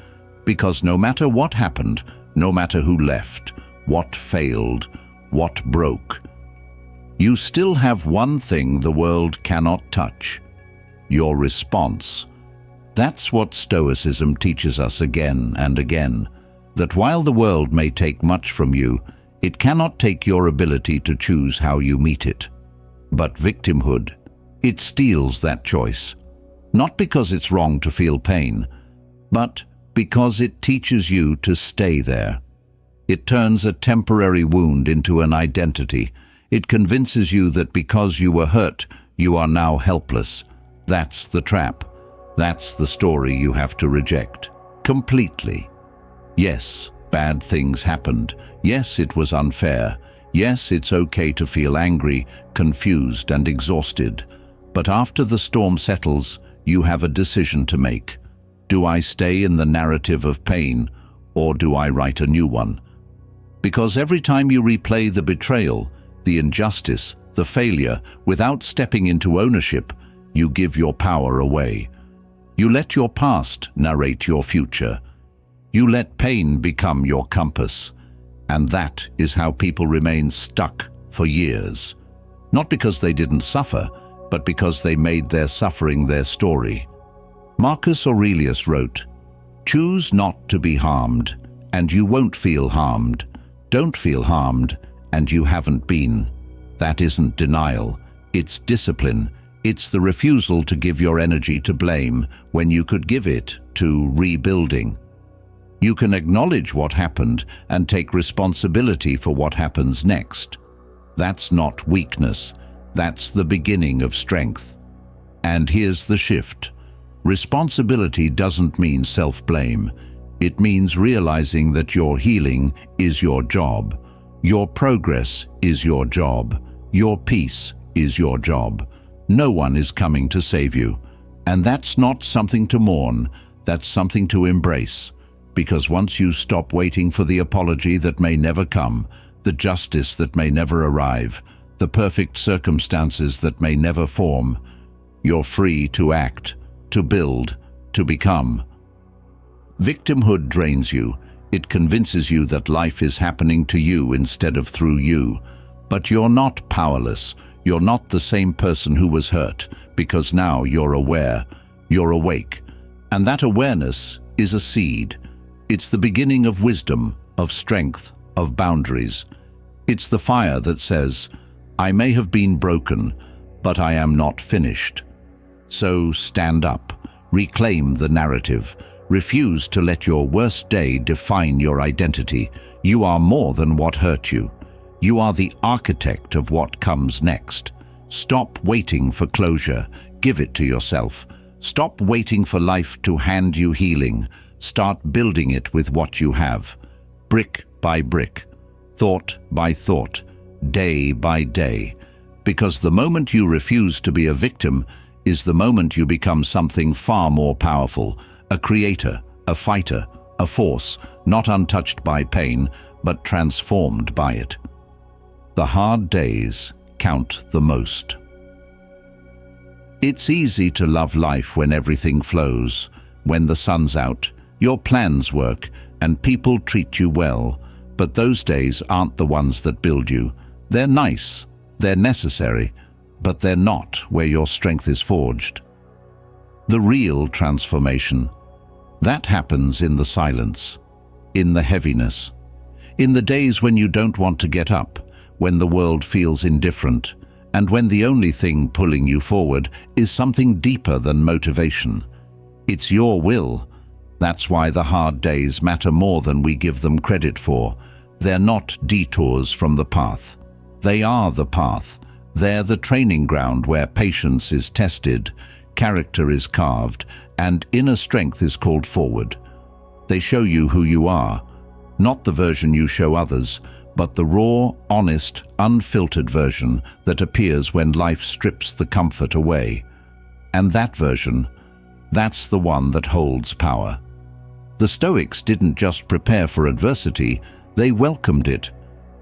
Because no matter what happened, no matter who left, what failed, what broke, you still have one thing the world cannot touch: your response. That's what Stoicism teaches us again and again, that while the world may take much from you, it cannot take your ability to choose how you meet it. But victimhood, it steals that choice. Not because it's wrong to feel pain, but because it teaches you to stay there. It turns a temporary wound into an identity. It convinces you that because you were hurt, you are now helpless. That's the trap. That's the story you have to reject. Completely. Yes, bad things happened. Yes, it was unfair. Yes, it's okay to feel angry, confused, and exhausted. But after the storm settles, you have a decision to make. Do I stay in the narrative of pain, or do I write a new one? Because every time you replay the betrayal, the injustice, the failure, without stepping into ownership, you give your power away. You let your past narrate your future. You let pain become your compass. And that is how people remain stuck for years. Not because they didn't suffer, but because they made their suffering their story. Marcus Aurelius wrote, "Choose not to be harmed, and you won't feel harmed. Don't feel harmed, and you haven't been." That isn't denial. It's discipline. It's the refusal to give your energy to blame when you could give it to rebuilding. You can acknowledge what happened and take responsibility for what happens next. That's not weakness. That's the beginning of strength. And here's the shift. Responsibility doesn't mean self-blame. It means realizing that your healing is your job. Your progress is your job. Your peace is your job. No one is coming to save you. And that's not something to mourn. That's something to embrace. Because once you stop waiting for the apology that may never come, the justice that may never arrive, the perfect circumstances that may never form, you're free to act, to build, to become. Victimhood drains you. It convinces you that life is happening to you instead of through you. But you're not powerless. You're not the same person who was hurt, because now you're aware, you're awake. And that awareness is a seed. It's the beginning of wisdom, of strength, of boundaries. It's the fire that says, I may have been broken, but I am not finished. So stand up, reclaim the narrative, refuse to let your worst day define your identity. You are more than what hurt you. You are the architect of what comes next. Stop waiting for closure. Give it to yourself. Stop waiting for life to hand you healing. Start building it with what you have. Brick by brick, thought by thought, day by day. Because the moment you refuse to be a victim is the moment you become something far more powerful, a creator, a fighter, a force, not untouched by pain, but transformed by it. The hard days count the most. It's easy to love life when everything flows, when the sun's out, your plans work, and people treat you well. But those days aren't the ones that build you. They're nice, they're necessary, but they're not where your strength is forged. The real transformation, that happens in the silence, in the heaviness, in the days when you don't want to get up, when the world feels indifferent, and when the only thing pulling you forward is something deeper than motivation. It's your will, That's why the hard days matter more than we give them credit for. They're not detours from the path. They are the path. They're the training ground where patience is tested, character is carved, and inner strength is called forward. They show you who you are, not the version you show others, but the raw, honest, unfiltered version that appears when life strips the comfort away. And that version, that's the one that holds power. The Stoics didn't just prepare for adversity, they welcomed it.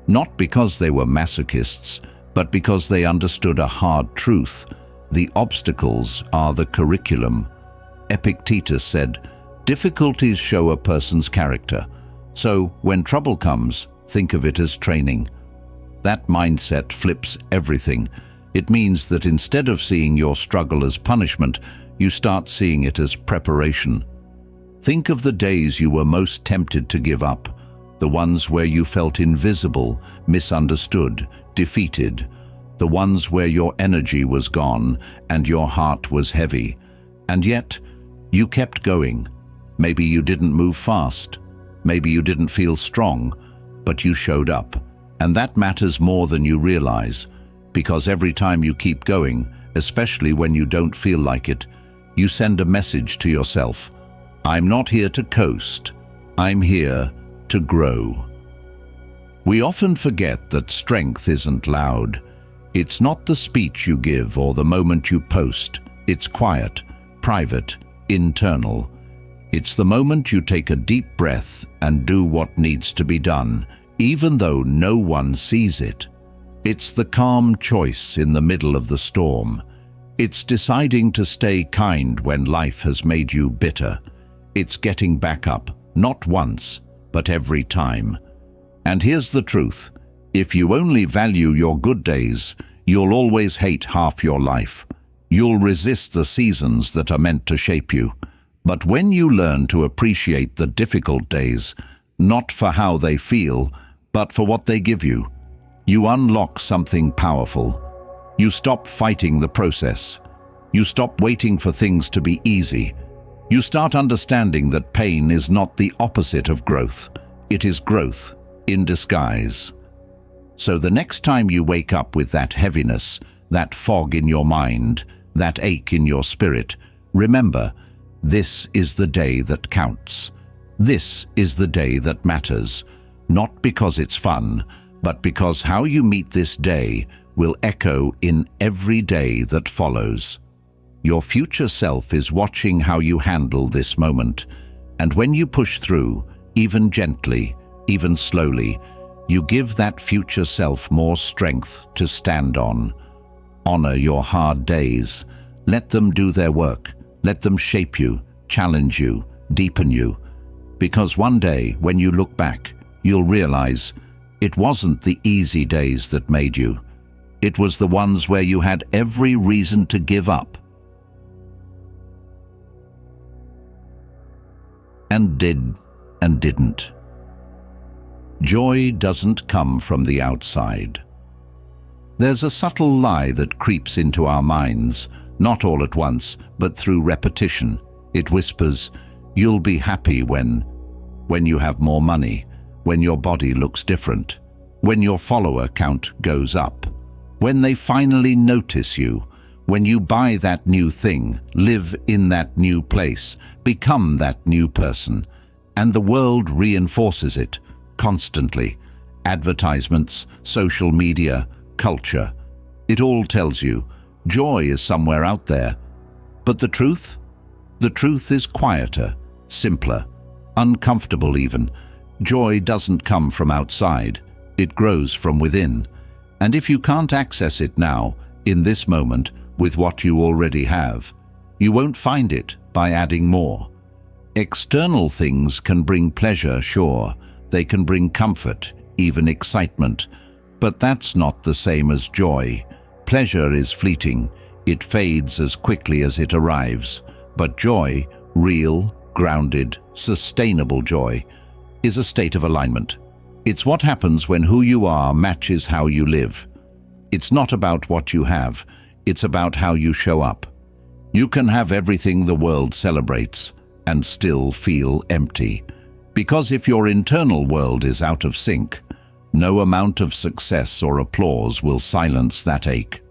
Not because they were masochists, but because they understood a hard truth. The obstacles are the curriculum. Epictetus said, "Difficulties show a person's character." So, when trouble comes, think of it as training. That mindset flips everything. It means that instead of seeing your struggle as punishment, you start seeing it as preparation. Think of the days you were most tempted to give up, the ones where you felt invisible, misunderstood, defeated, the ones where your energy was gone and your heart was heavy. And yet, you kept going. Maybe you didn't move fast. Maybe you didn't feel strong, but you showed up. And that matters more than you realize, because every time you keep going, especially when you don't feel like it, you send a message to yourself. I'm not here to coast. I'm here to grow. We often forget that strength isn't loud. It's not the speech you give or the moment you post. It's quiet, private, internal. It's the moment you take a deep breath and do what needs to be done, even though no one sees it. It's the calm choice in the middle of the storm. It's deciding to stay kind when life has made you bitter. It's getting back up, not once, but every time. And here's the truth. If you only value your good days, you'll always hate half your life. You'll resist the seasons that are meant to shape you. But when you learn to appreciate the difficult days, not for how they feel, but for what they give you, you unlock something powerful. You stop fighting the process. You stop waiting for things to be easy. You start understanding that pain is not the opposite of growth. It is growth in disguise. So the next time you wake up with that heaviness, that fog in your mind, that ache in your spirit, remember, this is the day that counts. This is the day that matters, not because it's fun, but because how you meet this day will echo in every day that follows. Your future self is watching how you handle this moment, and when you push through, even gently, even slowly, you give that future self more strength to stand on. Honor your hard days. Let them do their work. Let them shape you, challenge you, deepen you. Because one day, when you look back, you'll realize it wasn't the easy days that made you. It was the ones where you had every reason to give up. And did and didn't. Joy doesn't come from the outside. There's a subtle lie that creeps into our minds, not all at once, but through repetition. It whispers, you'll be happy when you have more money, when your body looks different, when your follower count goes up, when they finally notice you, when you buy that new thing, live in that new place, become that new person. And the world reinforces it constantly. Advertisements, social media, culture. It all tells you joy is somewhere out there. But the truth? The truth is quieter, simpler, uncomfortable even. Joy doesn't come from outside. It grows from within. And if you can't access it now, in this moment, with what you already have, you won't find it by adding more. External things can bring pleasure, sure. They can bring comfort, even excitement. But that's not the same as joy. Pleasure is fleeting. It fades as quickly as it arrives. But joy, real, grounded, sustainable joy, is a state of alignment. It's what happens when who you are matches how you live. It's not about what you have. It's about how you show up. You can have everything the world celebrates, and still feel empty. Because if your internal world is out of sync, no amount of success or applause will silence that ache.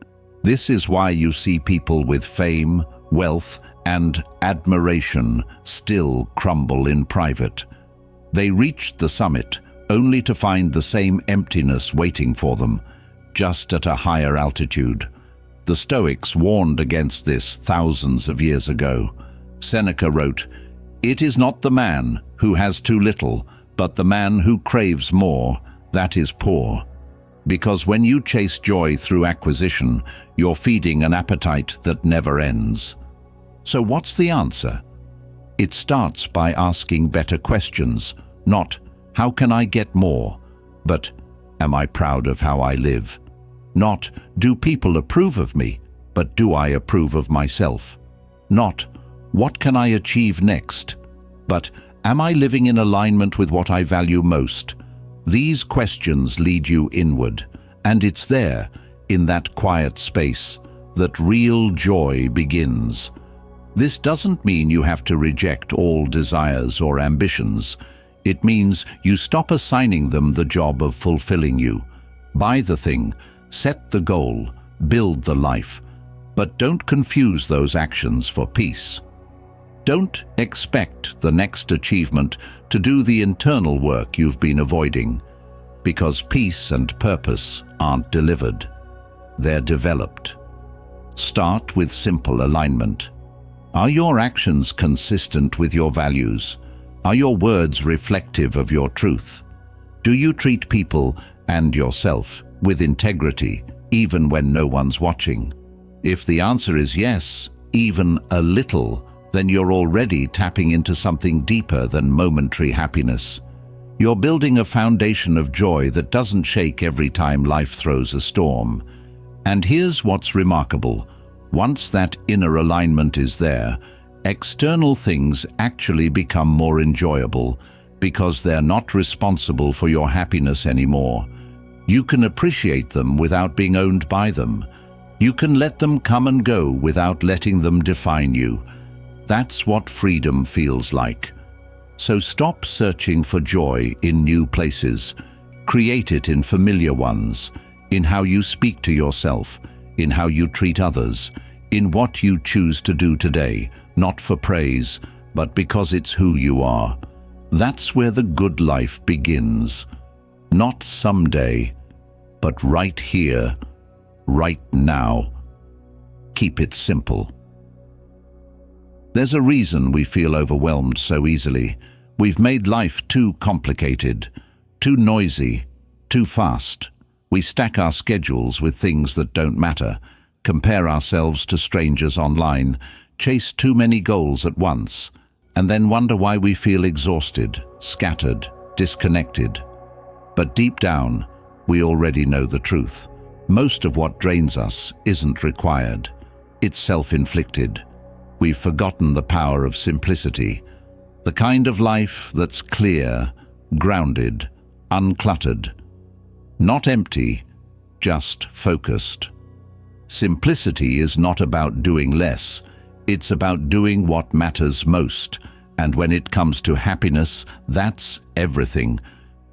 This is why you see people with fame, wealth, and admiration still crumble in private. They reached the summit only to find the same emptiness waiting for them, just at a higher altitude. The Stoics warned against this thousands of years ago. Seneca wrote, "It is not the man who has too little, but the man who craves more, that is poor." Because when you chase joy through acquisition, you're feeding an appetite that never ends. So what's the answer? It starts by asking better questions, not "How can I get more?" but "Am I proud of how I live?" Not "Do people approve of me?" but "Do I approve of myself?" Not "What can I achieve next?" but "Am I living in alignment with what I value most?" These questions lead you inward, and it's there, in that quiet space, that real joy begins. This doesn't mean you have to reject all desires or ambitions. It means you stop assigning them the job of fulfilling you. Buy the thing, set the goal, build the life, but don't confuse those actions for peace. Don't expect the next achievement to do the internal work you've been avoiding, because peace and purpose aren't delivered. They're developed. Start with simple alignment. Are your actions consistent with your values? Are your words reflective of your truth? Do you treat people and yourself with integrity, even when no one's watching? If the answer is yes, even a little, then you're already tapping into something deeper than momentary happiness. You're building a foundation of joy that doesn't shake every time life throws a storm. And here's what's remarkable. Once that inner alignment is there, external things actually become more enjoyable because they're not responsible for your happiness anymore. You can appreciate them without being owned by them. You can let them come and go without letting them define you. That's what freedom feels like. So stop searching for joy in new places. Create it in familiar ones, in how you speak to yourself, in how you treat others, in what you choose to do today, not for praise, but because it's who you are. That's where the good life begins. Not someday, but right here, right now. Keep it simple. There's a reason we feel overwhelmed so easily. We've made life too complicated, too noisy, too fast. We stack our schedules with things that don't matter, compare ourselves to strangers online, chase too many goals at once, and then wonder why we feel exhausted, scattered, disconnected. But deep down, we already know the truth. Most of what drains us isn't required. It's self-inflicted. We've forgotten the power of simplicity, the kind of life that's clear, grounded, uncluttered. Not empty, just focused. Simplicity is not about doing less. It's about doing what matters most. And when it comes to happiness, that's everything.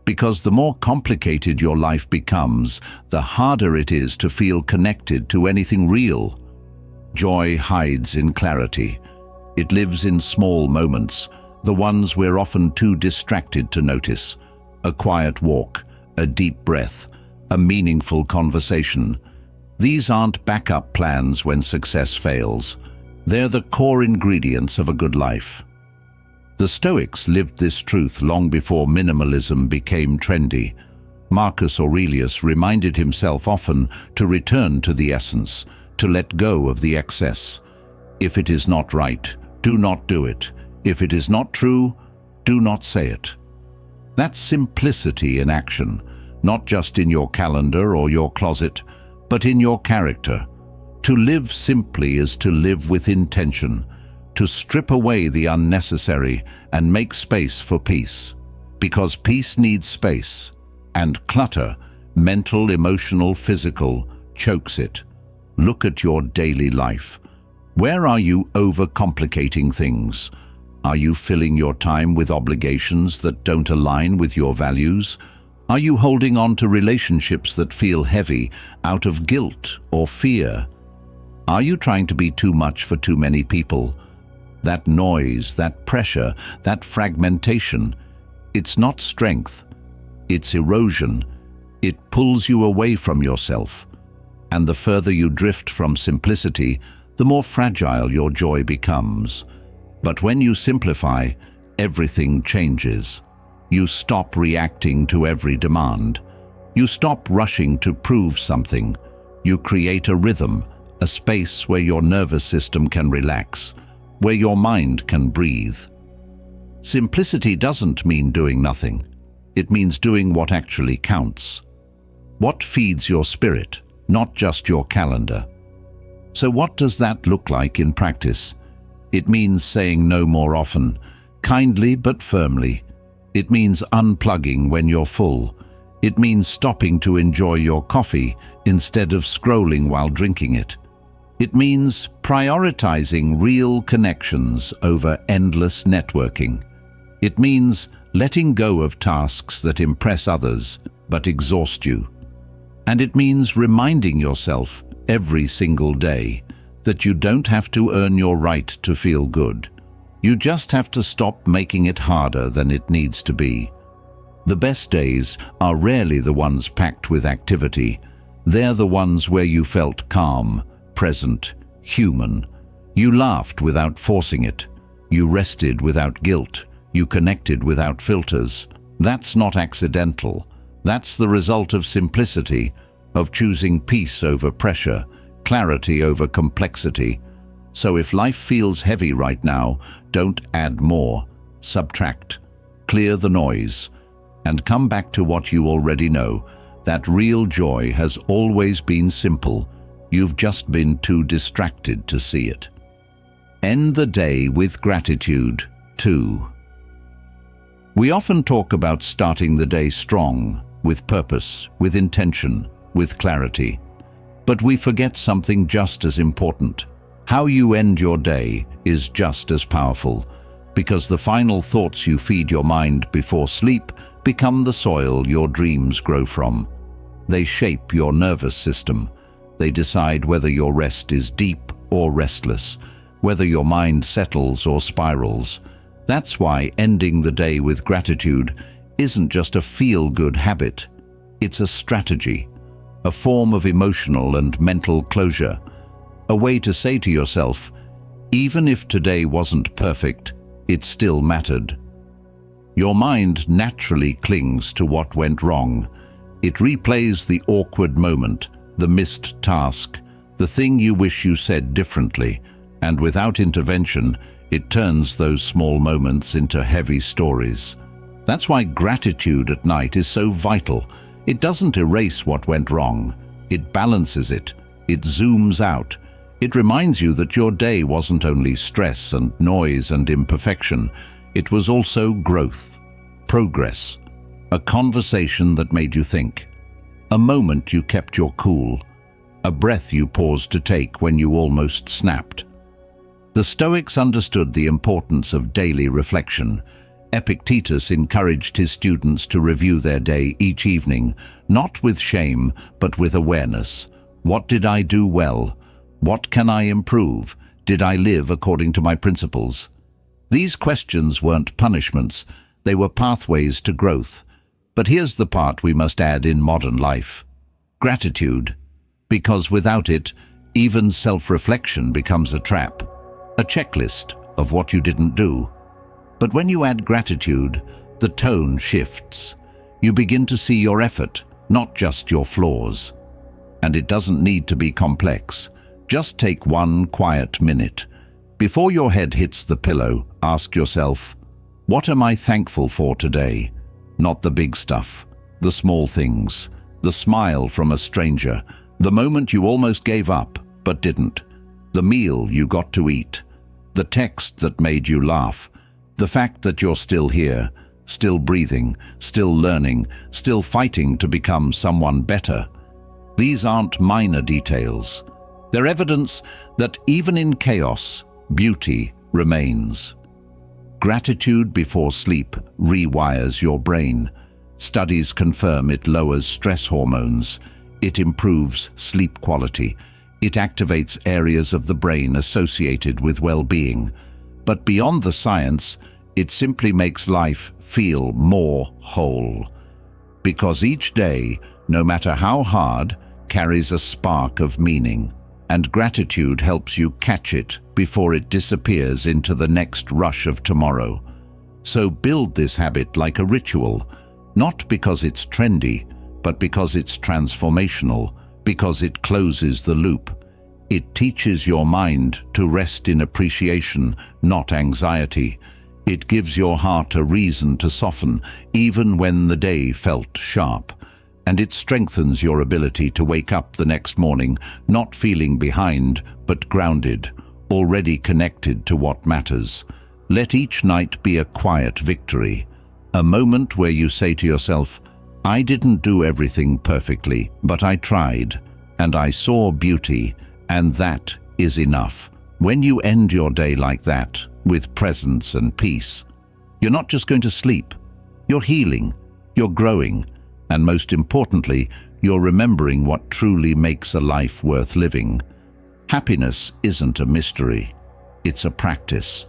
Because the more complicated your life becomes, the harder it is to feel connected to anything real. Joy hides in clarity. It lives in small moments, the ones we're often too distracted to notice. A quiet walk, a deep breath, a meaningful conversation. These aren't backup plans when success fails. They're the core ingredients of a good life. The Stoics lived this truth long before minimalism became trendy. Marcus Aurelius reminded himself often to return to the essence, to let go of the excess. If it is not right, do not do it. If it is not true, do not say it. That's simplicity in action, not just in your calendar or your closet, but in your character. To live simply is to live with intention, to strip away the unnecessary and make space for peace. Because peace needs space, and clutter, mental, emotional, physical, chokes it. Look at your daily life. Where are you overcomplicating things? Are you filling your time with obligations that don't align with your values? Are you holding on to relationships that feel heavy out of guilt or fear? Are you trying to be too much for too many people? That noise, that pressure, that fragmentation, it's not strength, it's erosion. It pulls you away from yourself. And the further you drift from simplicity, the more fragile your joy becomes. But when you simplify, everything changes. You stop reacting to every demand. You stop rushing to prove something. You create a rhythm, a space where your nervous system can relax, where your mind can breathe. Simplicity doesn't mean doing nothing. It means doing what actually counts. What feeds your spirit, not just your calendar. So what does that look like in practice? It means saying no more often, kindly but firmly. It means unplugging when you're full. It means stopping to enjoy your coffee instead of scrolling while drinking it. It means prioritizing real connections over endless networking. It means letting go of tasks that impress others but exhaust you. And it means reminding yourself every single day that you don't have to earn your right to feel good. You just have to stop making it harder than it needs to be. The best days are rarely the ones packed with activity. They're the ones where you felt calm, present, human. You laughed without forcing it. You rested without guilt. You connected without filters. That's not accidental. That's the result of simplicity, of choosing peace over pressure, clarity over complexity. So if life feels heavy right now, don't add more. Subtract. Clear the noise. And come back to what you already know. That real joy has always been simple. You've just been too distracted to see it. End the day with gratitude, too. We often talk about starting the day strong, with purpose, with intention, with clarity. But we forget something just as important. How you end your day is just as powerful, because the final thoughts you feed your mind before sleep become the soil your dreams grow from. They shape your nervous system. They decide whether your rest is deep or restless, whether your mind settles or spirals. That's why ending the day with gratitude isn't just a feel-good habit. It's a strategy, a form of emotional and mental closure, a way to say to yourself, even if today wasn't perfect, it still mattered. Your mind naturally clings to what went wrong. It replays the awkward moment, the missed task, the thing you wish you said differently, and without intervention, it turns those small moments into heavy stories. That's why gratitude at night is so vital. It doesn't erase what went wrong. It balances it. It zooms out. It reminds you that your day wasn't only stress and noise and imperfection. It was also growth, progress, a conversation that made you think, a moment you kept your cool, a breath you paused to take when you almost snapped. The Stoics understood the importance of daily reflection. Epictetus encouraged his students to review their day each evening, not with shame, but with awareness. What did I do well? What can I improve? Did I live according to my principles? These questions weren't punishments, they were pathways to growth. But here's the part we must add in modern life. Gratitude. Because without it, even self-reflection becomes a trap, a checklist of what you didn't do. But when you add gratitude, the tone shifts. You begin to see your effort, not just your flaws. And it doesn't need to be complex. Just take one quiet minute. Before your head hits the pillow, ask yourself, what am I thankful for today? Not the big stuff, the small things, the smile from a stranger, the moment you almost gave up but didn't, the meal you got to eat, the text that made you laugh, the fact that you're still here, still breathing, still learning, still fighting to become someone better. These aren't minor details. They're evidence that even in chaos, beauty remains. Gratitude before sleep rewires your brain. Studies confirm it lowers stress hormones. It improves sleep quality. It activates areas of the brain associated with well-being. But beyond the science, it simply makes life feel more whole. Because each day, no matter how hard, carries a spark of meaning. And gratitude helps you catch it before it disappears into the next rush of tomorrow. So build this habit like a ritual, not because it's trendy, but because it's transformational, because it closes the loop. It teaches your mind to rest in appreciation, not anxiety. It gives your heart a reason to soften, even when the day felt sharp. And it strengthens your ability to wake up the next morning, not feeling behind, but grounded, already connected to what matters. Let each night be a quiet victory, a moment where you say to yourself, I didn't do everything perfectly, but I tried, and I saw beauty, and that is enough. When you end your day like that, with presence and peace, you're not just going to sleep, you're healing, you're growing, and most importantly, you're remembering what truly makes a life worth living. Happiness isn't a mystery, it's a practice,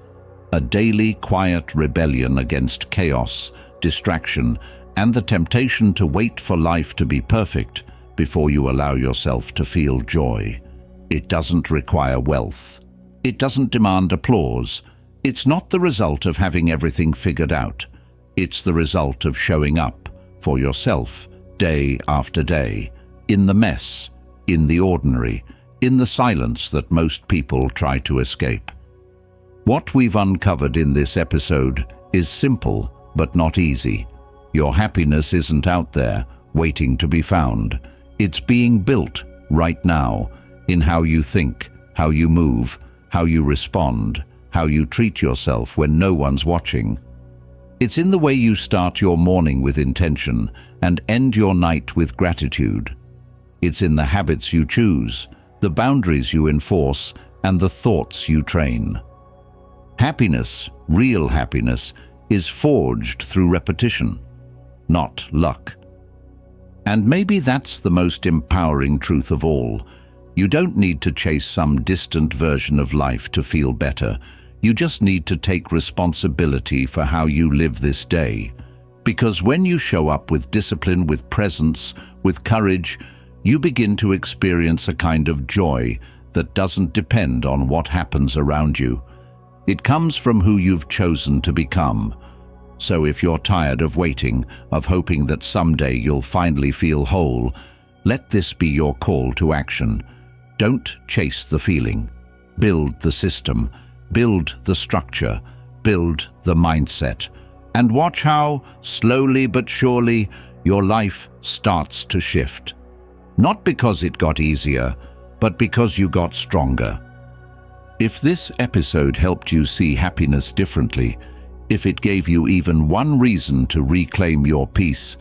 a daily quiet rebellion against chaos, distraction, and the temptation to wait for life to be perfect before you allow yourself to feel joy. It doesn't require wealth. It doesn't demand applause. It's not the result of having everything figured out. It's the result of showing up for yourself day after day, in the mess, in the ordinary, in the silence that most people try to escape. What we've uncovered in this episode is simple but not easy. Your happiness isn't out there waiting to be found. It's being built right now in how you think, how you move, how you respond, how you treat yourself when no one's watching. It's in the way you start your morning with intention and end your night with gratitude. It's in the habits you choose, the boundaries you enforce, and the thoughts you train. Happiness, real happiness, is forged through repetition, not luck. And maybe that's the most empowering truth of all. You don't need to chase some distant version of life to feel better. You just need to take responsibility for how you live this day. Because when you show up with discipline, with presence, with courage, you begin to experience a kind of joy that doesn't depend on what happens around you. It comes from who you've chosen to become. So if you're tired of waiting, of hoping that someday you'll finally feel whole, let this be your call to action. Don't chase the feeling. Build the system. Build the structure. Build the mindset. And watch how, slowly but surely, your life starts to shift. Not because it got easier, but because you got stronger. If this episode helped you see happiness differently, if it gave you even one reason to reclaim your peace,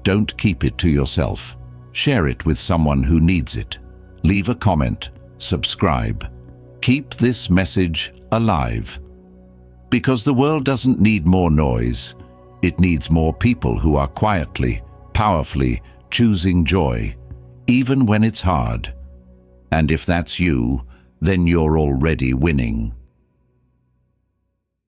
don't keep it to yourself. Share it with someone who needs it. Leave a comment, subscribe. Keep this message alive. Because the world doesn't need more noise. It needs more people who are quietly, powerfully choosing joy, even when it's hard. And if that's you, then you're already winning.